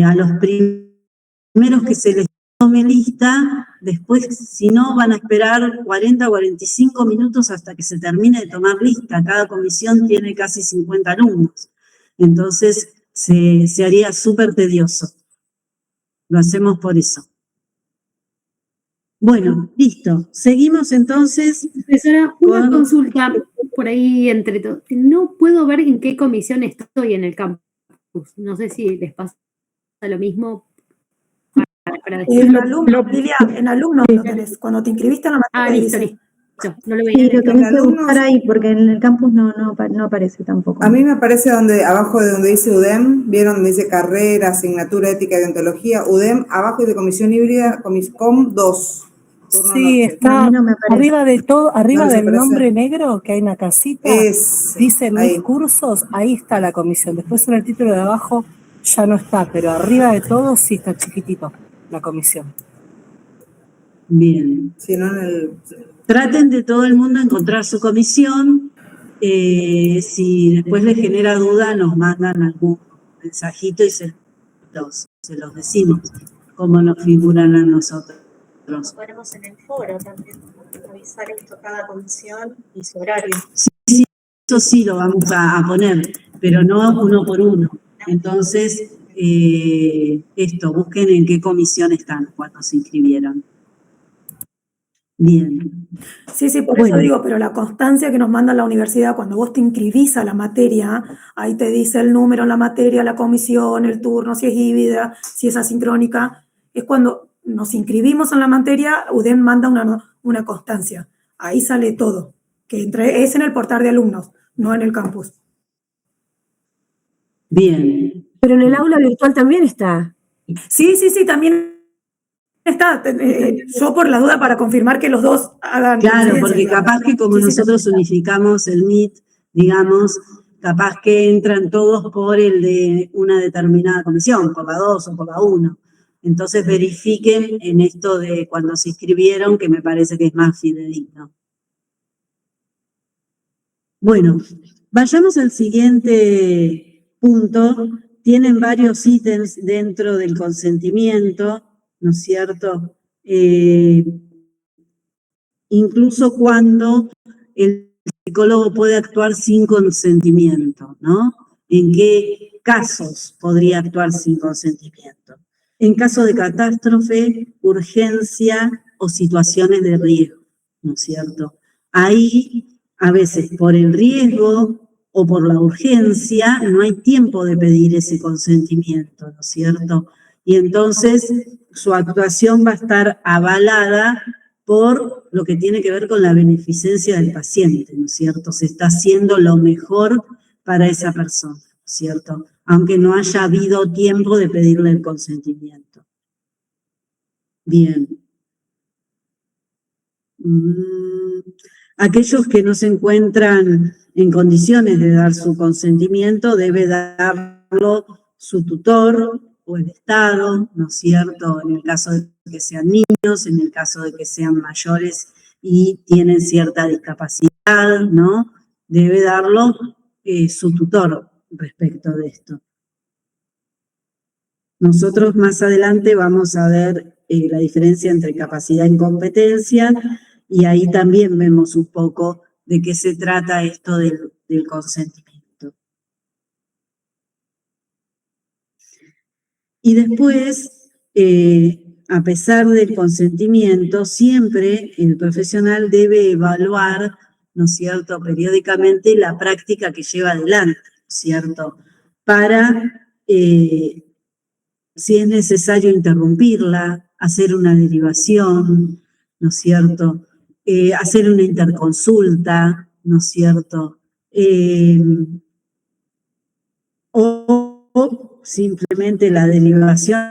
a los primeros que se les tome lista, después si no van a esperar 40 o 45 minutos hasta que se termine de tomar lista. Cada comisión tiene casi 50 alumnos, entonces se haría súper tedioso. Lo hacemos por eso. Bueno, listo. Seguimos entonces. Profesora, una con- consulta por ahí entre todos. No puedo ver en qué comisión estoy en el campus. No sé si les pasa lo mismo. Para En decirlo. alumnos, Lilia, en alumnos lo tenés. Cuando te inscribiste en la materia, Listo, dice. listo. No lo veía Sí, en lo el tenés campus. que buscar ahí porque en el campus no aparece tampoco. A mí me aparece abajo de donde dice UDEM, vieron donde dice carrera, asignatura, ética y deontología, UDEM, abajo de comisión híbrida, Comiscom 2. turno Sí, noche. está arriba de todo, arriba ¿No les del aparece? nombre negro que hay una casita, dice mis cursos, ahí está la comisión. Después en el título de abajo ya no está, pero arriba de todo sí está chiquitito la comisión. Bien. Si no en el... Traten de todo el mundo encontrar su comisión. Si después les genera duda, nos mandan algún mensajito y se los decimos, cómo nos figuran a nosotros. Ponemos en el foro también, avisar esto, cada comisión y su horario. Sí, eso sí lo vamos a poner, pero no uno por uno. Entonces, busquen en qué comisión están cuando se inscribieron. Bien. Sí, por eso digo, pero la constancia que nos manda la universidad, cuando vos te inscribís a la materia, ahí te dice el número en la materia, la comisión, el turno, si es híbrida, si es asincrónica. Es cuando nos inscribimos en la materia, UDEM manda una constancia. Ahí sale todo, que es en el portal de alumnos, no en el campus. Bien. Pero en el aula virtual también está. Sí, también está. Yo por la duda para confirmar que los dos hagan. Claro, porque capaz que como nosotros unificamos el Meet, digamos, capaz que entran todos por el de una determinada comisión, por la 2 o por la 1. Entonces verifiquen en esto de cuando se inscribieron, que me parece que es más fidedigno. Bueno, vayamos al siguiente punto. Tienen varios ítems dentro del consentimiento, ¿no es cierto? Incluso cuando el psicólogo puede actuar sin consentimiento, ¿no? ¿En qué casos podría actuar sin consentimiento? En caso de catástrofe, urgencia o situaciones de riesgo, ¿no es cierto? Ahí, a veces por el riesgo o por la urgencia, no hay tiempo de pedir ese consentimiento, ¿no es cierto? Y entonces su actuación va a estar avalada por lo que tiene que ver con la beneficencia del paciente, ¿no es cierto? Se está haciendo lo mejor para esa persona, ¿no es cierto? Aunque no haya habido tiempo de pedirle el consentimiento. Bien. Aquellos que no se encuentran en condiciones de dar su consentimiento, debe darlo su tutor o el Estado, ¿no es cierto? En el caso de que sean niños, en el caso de que sean mayores y tienen cierta discapacidad, ¿no? Debe darlo su tutor respecto de esto. Nosotros más adelante vamos a ver la diferencia entre capacidad y competencia, y ahí también vemos un poco de qué se trata esto del consentimiento. Y después, a pesar del consentimiento, siempre el profesional debe evaluar, ¿no es cierto?, periódicamente la práctica que lleva adelante, ¿no es cierto?, para, si es necesario interrumpirla, hacer una derivación, ¿no es cierto?, hacer una interconsulta, ¿no es cierto?, o simplemente la derivación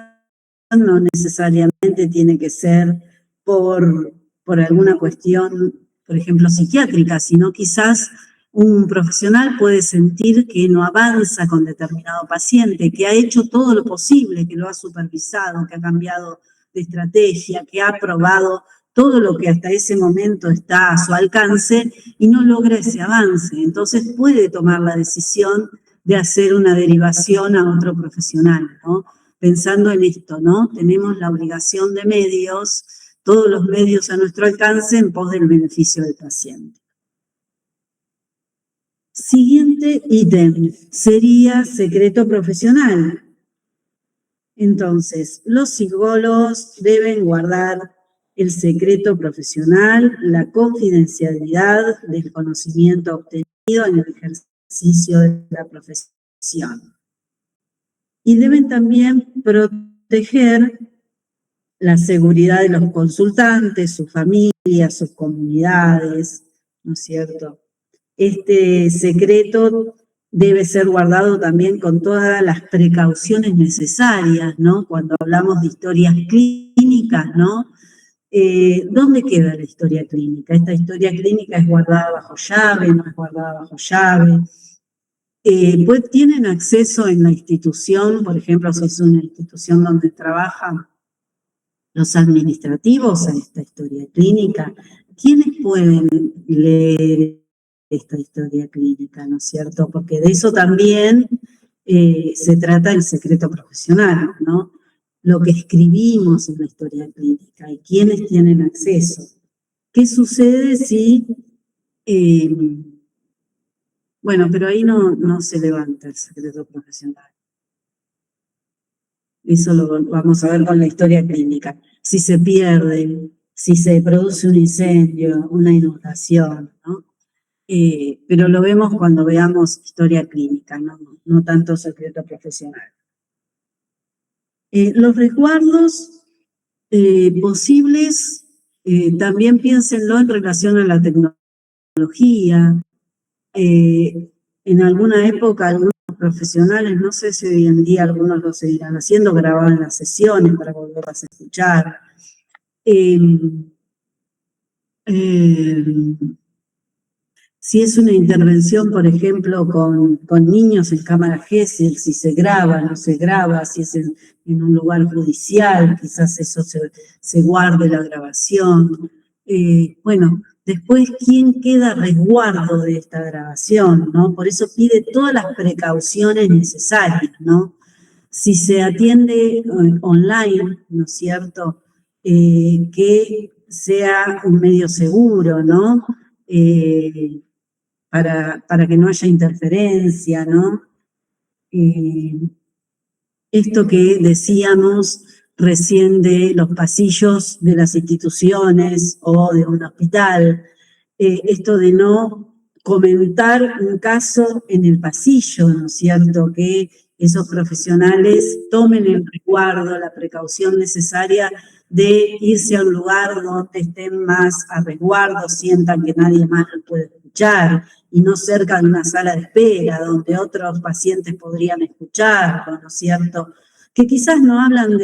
no necesariamente tiene que ser por alguna cuestión, por ejemplo, psiquiátrica, sino quizás un profesional puede sentir que no avanza con determinado paciente, que ha hecho todo lo posible, que lo ha supervisado, que ha cambiado de estrategia, que ha probado todo lo que hasta ese momento está a su alcance y no logra ese avance. Entonces puede tomar la decisión de hacer una derivación a otro profesional, ¿no? pensando en esto, ¿no? Tenemos la obligación de medios, todos los medios a nuestro alcance en pos del beneficio del paciente. Siguiente ítem sería secreto profesional. Entonces, los psicólogos deben guardar el secreto profesional, la confidencialidad del conocimiento obtenido en el ejercicio de la profesión. Y deben también proteger la seguridad de los consultantes, sus familias, sus comunidades, ¿no es cierto? Este secreto debe ser guardado también con todas las precauciones necesarias, ¿no? Cuando hablamos de historias clínicas, ¿no? ¿Dónde queda la historia clínica? Esta historia clínica es guardada bajo llave, no es guardada bajo llave. Pues tienen acceso en la institución, por ejemplo, si es una institución donde trabajan los administrativos a esta historia clínica, ¿quiénes pueden leer esta historia clínica, no es cierto? Porque de eso también se trata el secreto profesional, ¿no? Lo que escribimos en la historia clínica y quiénes tienen acceso. ¿Qué sucede si... bueno, pero ahí no se levanta el secreto profesional. Eso lo vamos a ver con la historia clínica. Si se pierde, si se produce un incendio, una inundación, ¿no? Pero lo vemos cuando veamos historia clínica, no tanto secreto profesional. Los resguardos posibles, también piénsenlo en relación a la tecnología. En alguna época algunos profesionales, no sé si hoy en día algunos lo seguirán haciendo, grababan las sesiones para volverlas a escuchar. Si es una intervención, por ejemplo, con niños en cámara Gesell, si se graba, no se graba, si es en un lugar judicial, quizás eso se guarde la grabación. Bueno, después, ¿quién queda a resguardo de esta grabación, ¿no? Por eso pide todas las precauciones necesarias, ¿no? Si se atiende online, ¿no es cierto? Que sea un medio seguro, ¿no? Para que no haya interferencia, ¿no? Esto que decíamos recién de los pasillos de las instituciones o de un hospital, esto de no comentar un caso en el pasillo, ¿no es cierto? Que esos profesionales tomen el resguardo, la precaución necesaria de irse a un lugar donde estén más a resguardo, sientan que nadie más los puede escuchar, y no cerca de una sala de espera donde otros pacientes podrían escucharlo, ¿no es cierto? Que quizás no hablan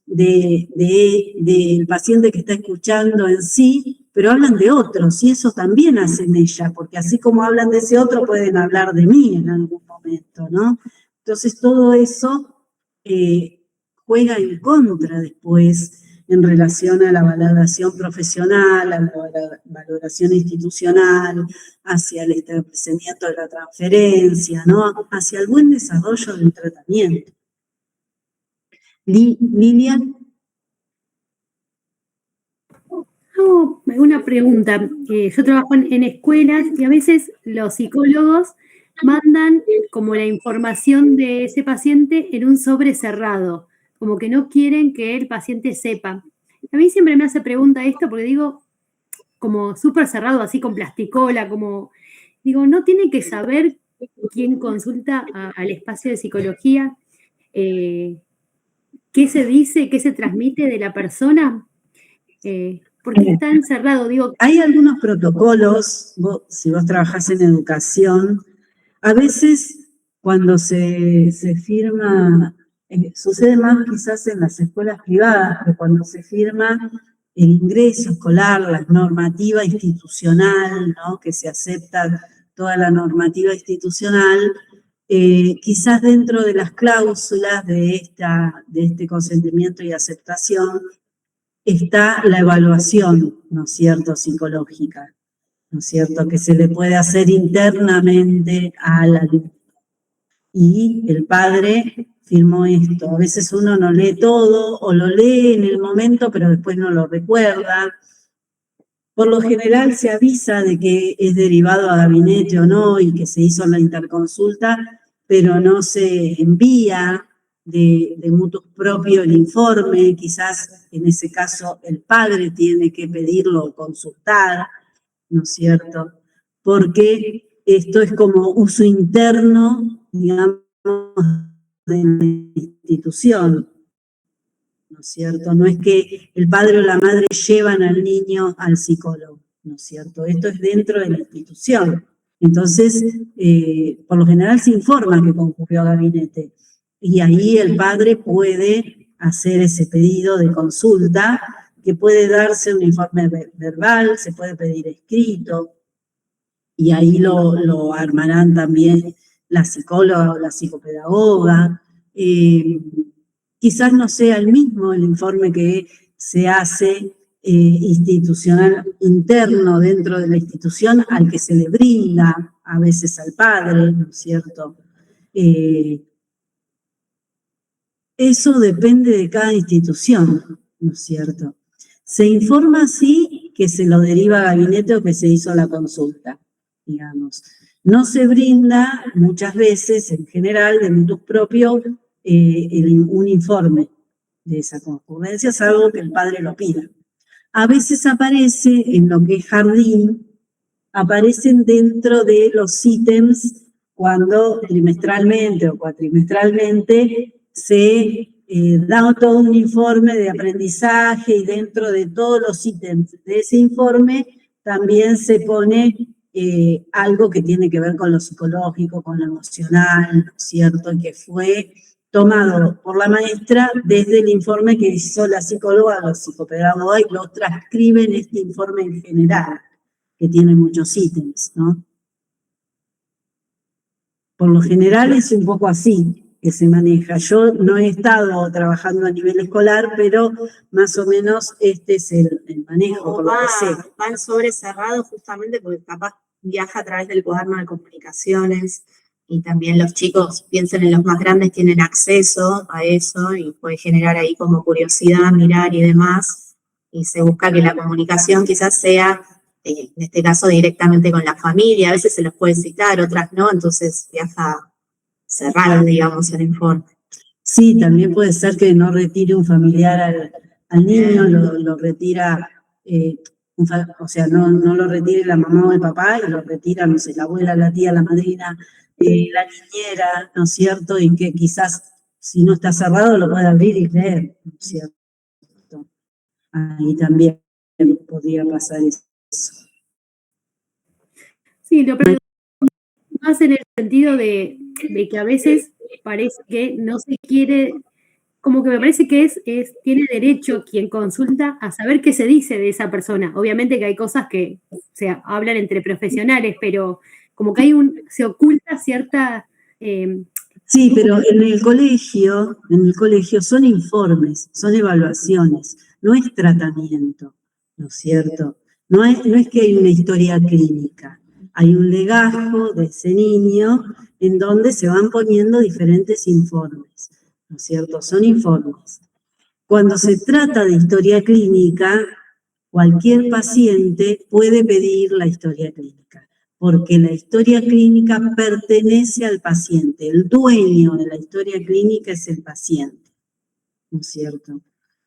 del paciente que está escuchando en sí, pero hablan de otros, y eso también hacen ella, porque así como hablan de ese otro, pueden hablar de mí en algún momento, ¿no? Entonces todo eso juega en contra después en relación a la valoración profesional, a la valoración institucional, hacia el establecimiento de la transferencia, ¿no? Hacia el buen desarrollo del tratamiento. Lilian. Hago una pregunta. Yo trabajo en escuelas y a veces los psicólogos mandan como la información de ese paciente en un sobre cerrado, como que no quieren que el paciente sepa. A mí siempre me hace pregunta esto porque digo, como súper cerrado, así con plasticola, como, digo, ¿no tiene que saber quién consulta al espacio de psicología? ¿Qué se dice, qué se transmite de la persona? Porque está encerrado, digo. Hay algunos protocolos, si vos trabajás en educación, a veces cuando se firma, sucede más quizás en las escuelas privadas, pero cuando se firma el ingreso escolar, la normativa institucional, ¿no? Que se acepta toda la normativa institucional, quizás dentro de las cláusulas de este consentimiento y aceptación está la evaluación, ¿no es cierto?, psicológica, ¿no es cierto?, que se le puede hacer internamente al alumno. y el padre firmó esto. A veces uno no lee todo o lo lee en el momento, pero después no lo recuerda. Por lo general se avisa de que es derivado a gabinete o no y que se hizo la interconsulta, pero no se envía de mutuo propio el informe. Quizás en ese caso el padre tiene que pedirlo o consultar, ¿no es cierto? Porque esto es como uso interno, digamos, de la institución, ¿no es cierto? No es que el padre o la madre llevan al niño al psicólogo, ¿no es cierto? Esto es dentro de la institución. Entonces, por lo general se informa que concurrió a gabinete y ahí el padre puede hacer ese pedido de consulta, que puede darse un informe verbal, se puede pedir escrito, y ahí lo armarán también la psicóloga o la psicopedagoga. Quizás no sea el mismo el informe que se hace institucional interno dentro de la institución al que se le brinda a veces al padre, ¿no es cierto? Eso depende de cada institución, ¿no es cierto? Se informa así que se lo deriva a gabinete o que se hizo la consulta, digamos. No se brinda muchas veces, en general, de motus propio, un informe de esa concurrencia, salvo que el padre lo pida. A veces aparece en lo que es jardín, aparecen dentro de los ítems cuando trimestralmente o cuatrimestralmente se da todo un informe de aprendizaje y dentro de todos los ítems de ese informe también se pone algo que tiene que ver con lo psicológico, con lo emocional, ¿no es cierto? Que fue tomado por la maestra desde el informe que hizo la psicóloga o la psicopedagoga y lo transcribe en este informe en general, que tiene muchos ítems, ¿no? Por lo general es un poco así que se maneja. Yo no he estado trabajando a nivel escolar, pero más o menos este es el manejo, por lo que sé. Va el sobre cerrado justamente porque capaz viaja a través del cuaderno de comunicaciones y también los chicos, piensen en los más grandes, tienen acceso a eso y puede generar ahí como curiosidad, mirar y demás. Y se busca que la comunicación quizás sea, en este caso, directamente con la familia. A veces se los puede citar, otras no, entonces viaja cerrado, digamos, el informe. Sí, también puede ser que no retire un familiar al niño, lo retira, o sea, no lo retire la mamá o el papá, y lo retira, no sé, la abuela, la tía, la madrina, la niñera, ¿no es cierto? Y que quizás, si no está cerrado, lo puede abrir y leer, ¿no es cierto? Ahí también podría pasar eso. Sí, lo pregunto más en el sentido de que a veces parece que no se quiere, como que me parece que tiene derecho quien consulta a saber qué se dice de esa persona. Obviamente que hay cosas que se hablan entre profesionales, pero como que se oculta cierta... Sí, pero en el colegio son informes, son evaluaciones, no es tratamiento, ¿no es cierto? No es que hay una historia clínica, hay un legajo de ese niño en donde se van poniendo diferentes informes, ¿no es cierto? Son informes. Cuando se trata de historia clínica, cualquier paciente puede pedir la historia clínica, porque la historia clínica pertenece al paciente. El dueño de la historia clínica es el paciente, ¿no es cierto?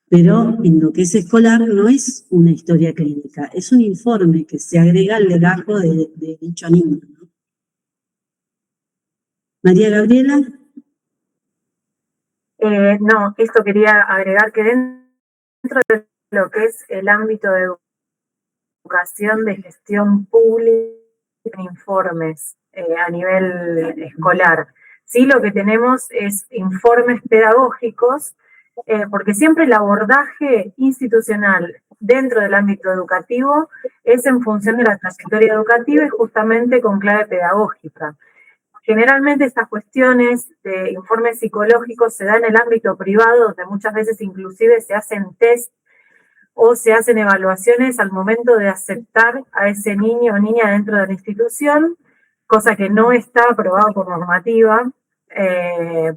Pero en lo que es escolar no es una historia clínica, es un informe que se agrega al legajo de dicho niño, ¿no? María Gabriela. No, esto quería agregar que dentro de lo que es el ámbito de educación de gestión pública, informes a nivel escolar. Sí, lo que tenemos es informes pedagógicos, porque siempre el abordaje institucional dentro del ámbito educativo es en función de la trayectoria educativa y justamente con clave pedagógica. Generalmente estas cuestiones de informes psicológicos se dan en el ámbito privado, donde muchas veces inclusive se hacen test o se hacen evaluaciones al momento de aceptar a ese niño o niña dentro de la institución, cosa que no está aprobado por normativa.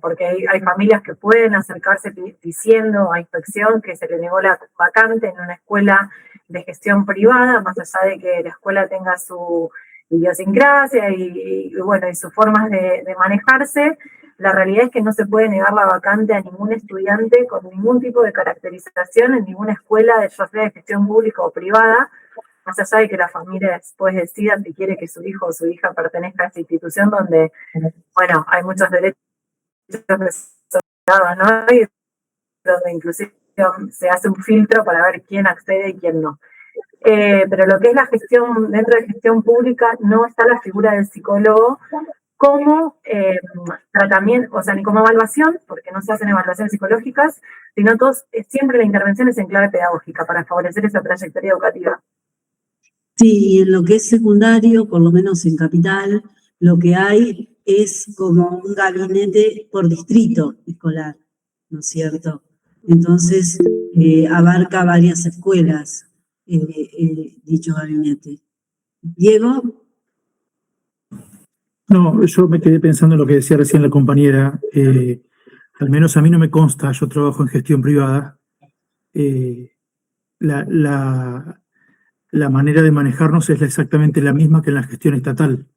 porque hay familias que pueden acercarse diciendo a inspección que se le negó la vacante en una escuela de gestión privada, más allá de que la escuela tenga su idiosincrasia y bueno, y sus formas de manejarse. La realidad es que no se puede negar la vacante a ningún estudiante con ningún tipo de caracterización en ninguna escuela, ya sea de gestión pública o privada, más allá de que la familia después decida si quiere que su hijo o su hija pertenezca a esa institución donde, bueno, hay muchos derechos reservados, ¿no? Y donde inclusive se hace un filtro para ver quién accede y quién no. Pero lo que es la gestión, dentro de gestión pública, no está la figura del psicólogo como tratamiento, o sea, ni como evaluación, porque no se hacen evaluaciones psicológicas, sino siempre la intervención es en clave pedagógica para favorecer esa trayectoria educativa. Sí, y en lo que es secundario, por lo menos en Capital, lo que hay es como un gabinete por distrito escolar, ¿no es cierto? Entonces, abarca varias escuelas, dicho gabinete. Diego. No, yo me quedé pensando en lo que decía recién la compañera. Al menos a mí no me consta, yo trabajo en gestión privada. La manera de manejarnos es exactamente la misma que en la gestión estatal.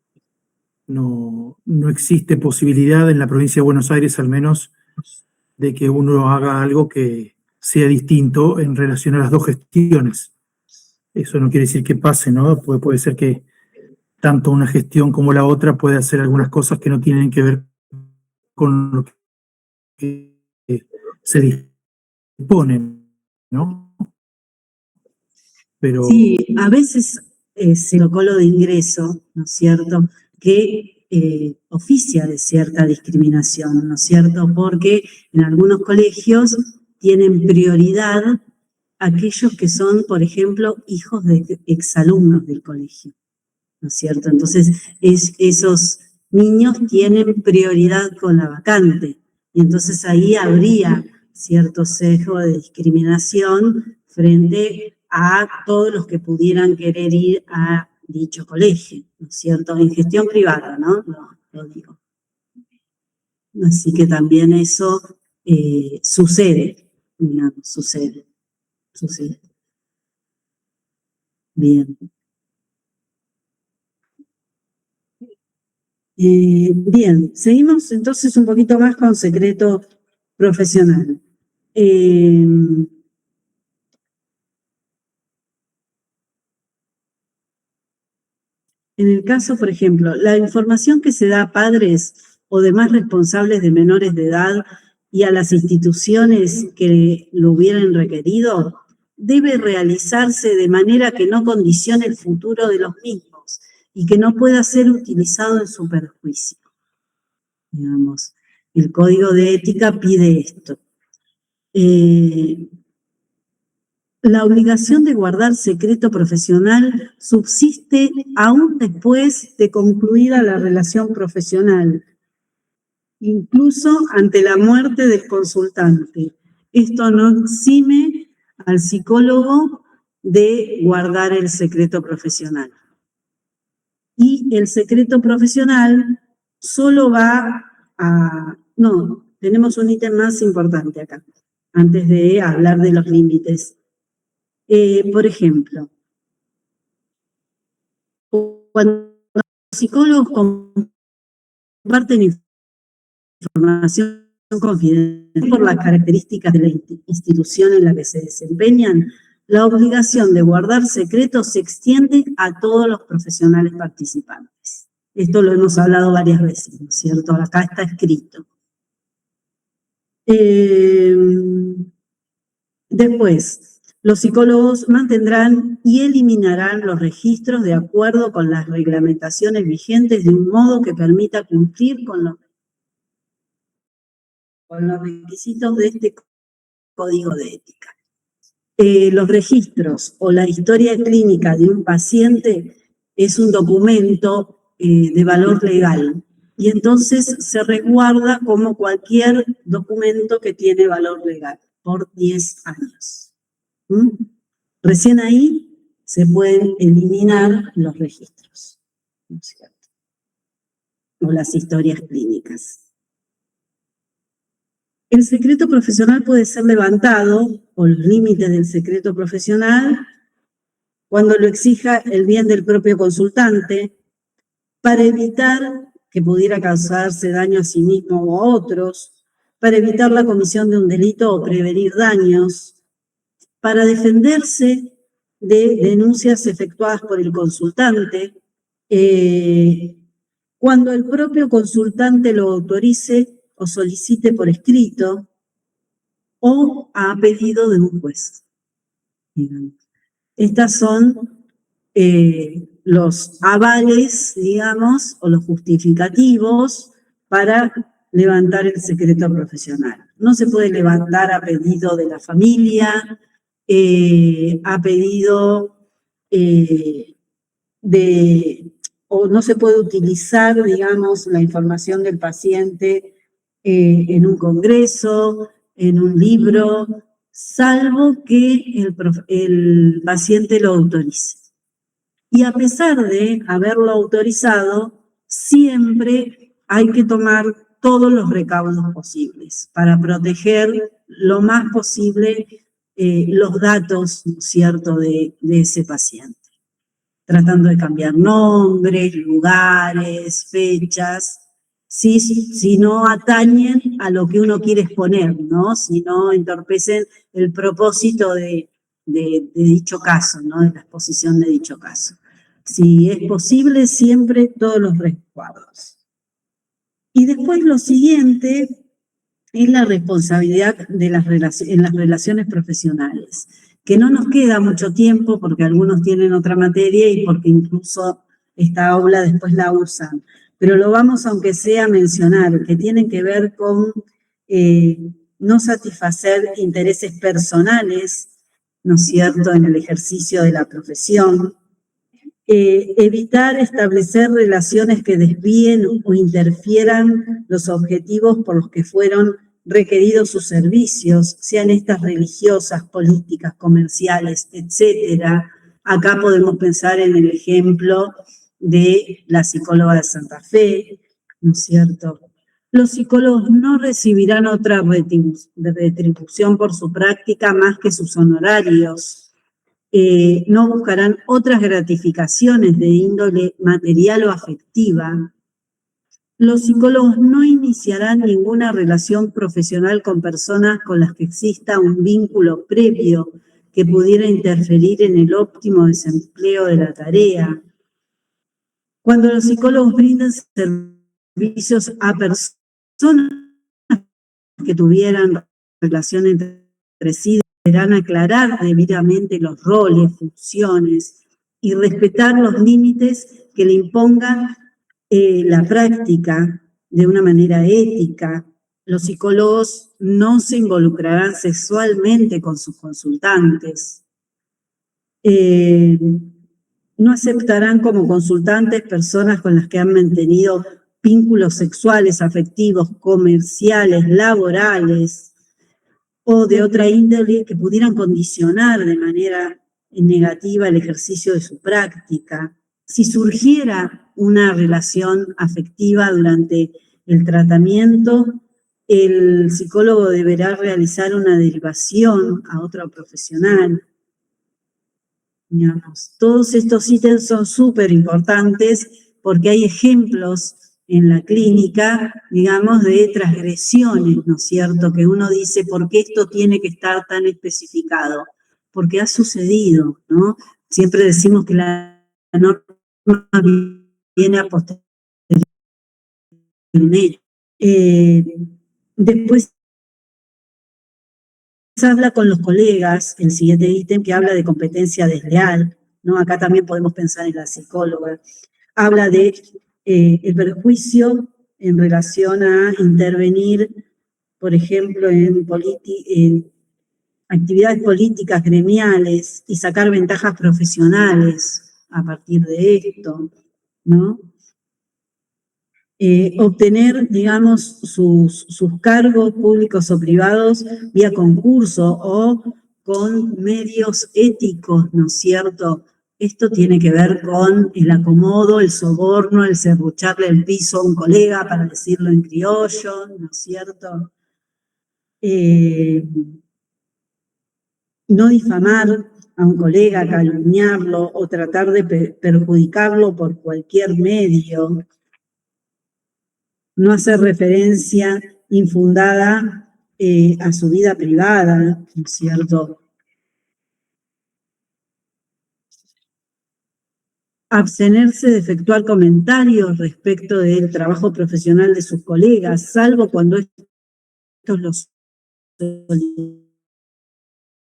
No existe posibilidad en la provincia de Buenos Aires, al menos, de que uno haga algo que sea distinto en relación a las dos gestiones. Eso no quiere decir que pase, ¿no? Puede ser que tanto una gestión como la otra puede hacer algunas cosas que no tienen que ver con lo que se disponen, ¿no? Pero sí, a veces es el protocolo de ingreso, ¿no es cierto?, que oficia de cierta discriminación, ¿no es cierto?, porque en algunos colegios tienen prioridad aquellos que son, por ejemplo, hijos de exalumnos del colegio, ¿no es cierto? Entonces, esos niños tienen prioridad con la vacante, y entonces ahí habría cierto sesgo de discriminación frente a todos los que pudieran querer ir a dicho colegio, ¿no es cierto? En gestión privada, ¿no? Lo digo. Así que también eso sucede, digamos, sucede. Bien. Bien, seguimos entonces un poquito más con secreto profesional. En el caso, por ejemplo, la información que se da a padres o demás responsables de menores de edad y a las instituciones que lo hubieran requerido, debe realizarse de manera que no condicione el futuro de los mismos y que no pueda ser utilizado en su perjuicio. Digamos, el Código de Ética pide esto. La obligación de guardar secreto profesional subsiste aún después de concluida la relación profesional, incluso ante la muerte del consultante. Esto no exime al psicólogo de guardar el secreto profesional. Y el secreto profesional solo va a... No, tenemos un ítem más importante acá, antes de hablar de los límites. Por ejemplo, cuando los psicólogos comparten información confidencial por las características de la institución en la que se desempeñan, la obligación de guardar secretos se extiende a todos los profesionales participantes. Esto lo hemos hablado varias veces, ¿no es cierto? Acá está escrito. Después, los psicólogos mantendrán y eliminarán los registros de acuerdo con las reglamentaciones vigentes de un modo que permita cumplir con los requisitos de este Código de Ética. Los registros o la historia clínica de un paciente es un documento de valor legal y entonces se resguarda como cualquier documento que tiene valor legal por 10 años. Recién ahí se pueden eliminar los registros, ¿no es cierto? O las historias clínicas. El secreto profesional puede ser levantado, o los límites del secreto profesional, cuando lo exija el bien del propio consultante, para evitar que pudiera causarse daño a sí mismo o a otros, para evitar la comisión de un delito o prevenir daños, para defenderse de denuncias efectuadas por el consultante, cuando el propio consultante lo autorice o solicite por escrito o a pedido de un juez. Estas son los avales, digamos, o los justificativos para levantar el secreto profesional. No se puede levantar a pedido de la familia, a pedido o no se puede utilizar, digamos, la información del paciente en un congreso, en un libro, salvo que el paciente lo autorice. Y a pesar de haberlo autorizado, siempre hay que tomar todos los recaudos posibles para proteger lo más posible los datos, ¿no es cierto?, de ese paciente. Tratando de cambiar nombres, lugares, fechas, si no atañen a lo que uno quiere exponer, ¿no? Si no entorpecen el propósito de dicho caso, ¿no? De la exposición de dicho caso. Si es posible, siempre todos los resguardos. Y después lo siguiente es la responsabilidad en las relaciones profesionales, que no nos queda mucho tiempo porque algunos tienen otra materia y porque incluso esta aula después la usan. Pero lo vamos, aunque sea, a mencionar, que tienen que ver con no satisfacer intereses personales, ¿no es cierto?, en el ejercicio de la profesión, evitar establecer relaciones que desvíen o interfieran los objetivos por los que fueron requeridos sus servicios, sean estas religiosas, políticas, comerciales, etcétera. Acá podemos pensar en el ejemplo de la psicóloga de Santa Fe, ¿no es cierto? Los psicólogos no recibirán otra retribución por su práctica más que sus honorarios. No buscarán otras gratificaciones de índole material o afectiva. Los psicólogos no iniciarán ninguna relación profesional con personas con las que exista un vínculo previo que pudiera interferir en el óptimo desempleo de la tarea. Cuando los psicólogos brindan servicios a personas que tuvieran relación entre sí, deberán aclarar debidamente los roles, funciones y respetar los límites que le imponga la práctica de una manera ética. Los psicólogos no se involucrarán sexualmente con sus consultantes. No aceptarán como consultantes personas con las que han mantenido vínculos sexuales, afectivos, comerciales, laborales o de otra índole que pudieran condicionar de manera negativa el ejercicio de su práctica. Si surgiera una relación afectiva durante el tratamiento, el psicólogo deberá realizar una derivación a otro profesional. Digamos, todos estos ítems son súper importantes porque hay ejemplos en la clínica, digamos, de transgresiones, ¿no es cierto? Que uno dice, ¿por qué esto tiene que estar tan especificado? Porque ha sucedido, ¿no? Siempre decimos que la norma viene a posteriori. Después se habla con los colegas, el siguiente ítem que habla de competencia desleal, ¿no? Acá también podemos pensar en la psicóloga. Habla de el perjuicio en relación a intervenir, por ejemplo, en actividades políticas gremiales y sacar ventajas profesionales a partir de esto, ¿no? Obtener, digamos, sus cargos públicos o privados vía concurso o con medios éticos, ¿no es cierto? Esto tiene que ver con el acomodo, el soborno, el serrucharle el piso a un colega, para decirlo en criollo, ¿no es cierto? no difamar a un colega, calumniarlo o tratar de perjudicarlo por cualquier medio, no hacer referencia infundada a su vida privada, ¿no es cierto? Abstenerse de efectuar comentarios respecto del trabajo profesional de sus colegas, salvo cuando estos los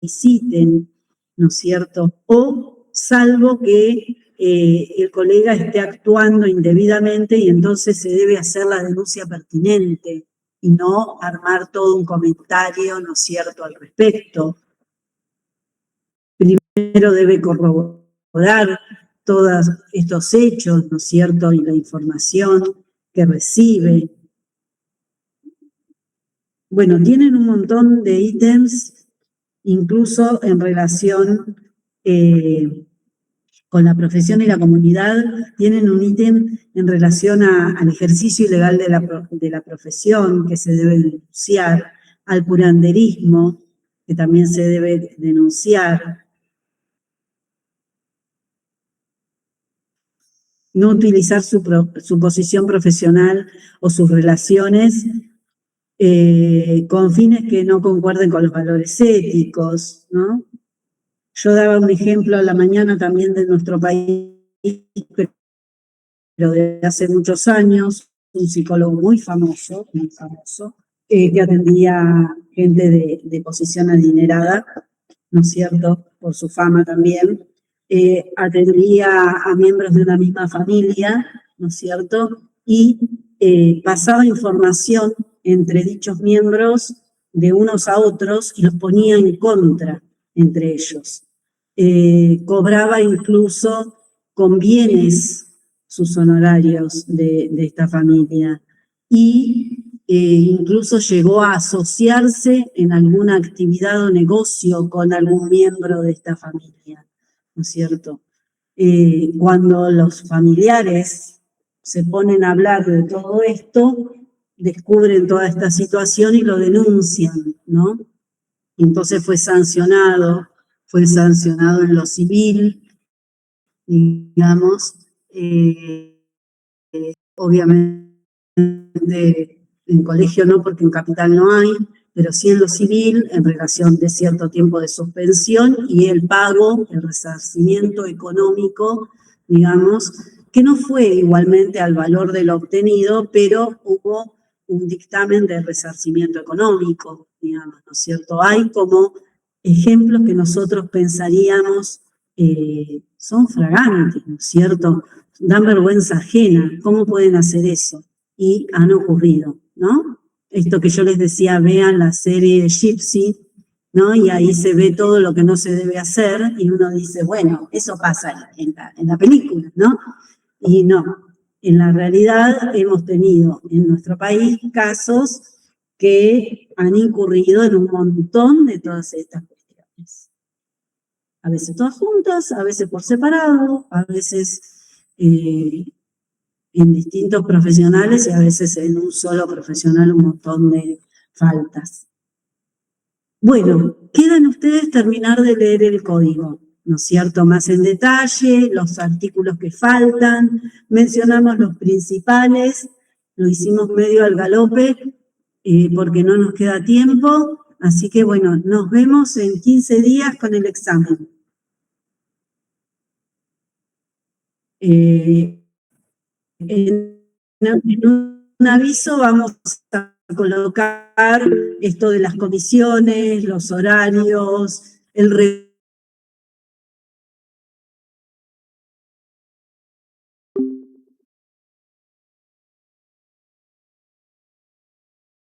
soliciten, ¿no es cierto? O salvo que el colega esté actuando indebidamente y entonces se debe hacer la denuncia pertinente y no armar todo un comentario, ¿no es cierto?, al respecto. Primero debe corroborar todos estos hechos, ¿no es cierto?, y la información que recibe. Bueno, tienen un montón de ítems, incluso en relación con la profesión y la comunidad, tienen un ítem en relación al ejercicio ilegal de la profesión que se debe denunciar, al curanderismo, que también se debe denunciar. No utilizar su posición profesional o sus relaciones con fines que no concuerden con los valores éticos, ¿no? Yo daba un ejemplo a la mañana también de nuestro país, pero de hace muchos años, un psicólogo muy famoso, que atendía gente de posición adinerada, ¿no es cierto?, por su fama también. Atendía a miembros de una misma familia, ¿no es cierto?, y pasaba información entre dichos miembros de unos a otros y los ponía en contra entre ellos. Cobraba incluso con bienes sus honorarios de esta familia y incluso llegó a asociarse en alguna actividad o negocio con algún miembro de esta familia, ¿no es cierto? Cuando los familiares se ponen a hablar de todo esto, descubren toda esta situación y lo denuncian, ¿no? Entonces fue sancionado en lo civil, digamos, obviamente en colegio no, porque en capital no hay, pero sí en lo civil, en relación de cierto tiempo de suspensión y el pago, el resarcimiento económico, digamos, que no fue igualmente al valor de lo obtenido, pero hubo un dictamen de resarcimiento económico, digamos, ¿no es cierto? Hay como ejemplos que nosotros pensaríamos son fragantes, ¿no es cierto? Dan vergüenza ajena, ¿cómo pueden hacer eso? Y han ocurrido, ¿no? Esto que yo les decía, vean la serie Gypsy, ¿no? Y ahí se ve todo lo que no se debe hacer y uno dice, bueno, eso pasa en la película, ¿no? Y no, en la realidad hemos tenido en nuestro país casos que han incurrido en un montón de todas estas cuestiones. A veces todas juntas, a veces por separado, a veces en distintos profesionales y a veces en un solo profesional un montón de faltas. Bueno, quedan ustedes terminar de leer el código, ¿no es cierto? Más en detalle, los artículos que faltan, mencionamos los principales, lo hicimos medio al galope porque no nos queda tiempo, así que bueno, nos vemos en 15 días con el examen. En un aviso vamos a colocar esto de las comisiones, los horarios, el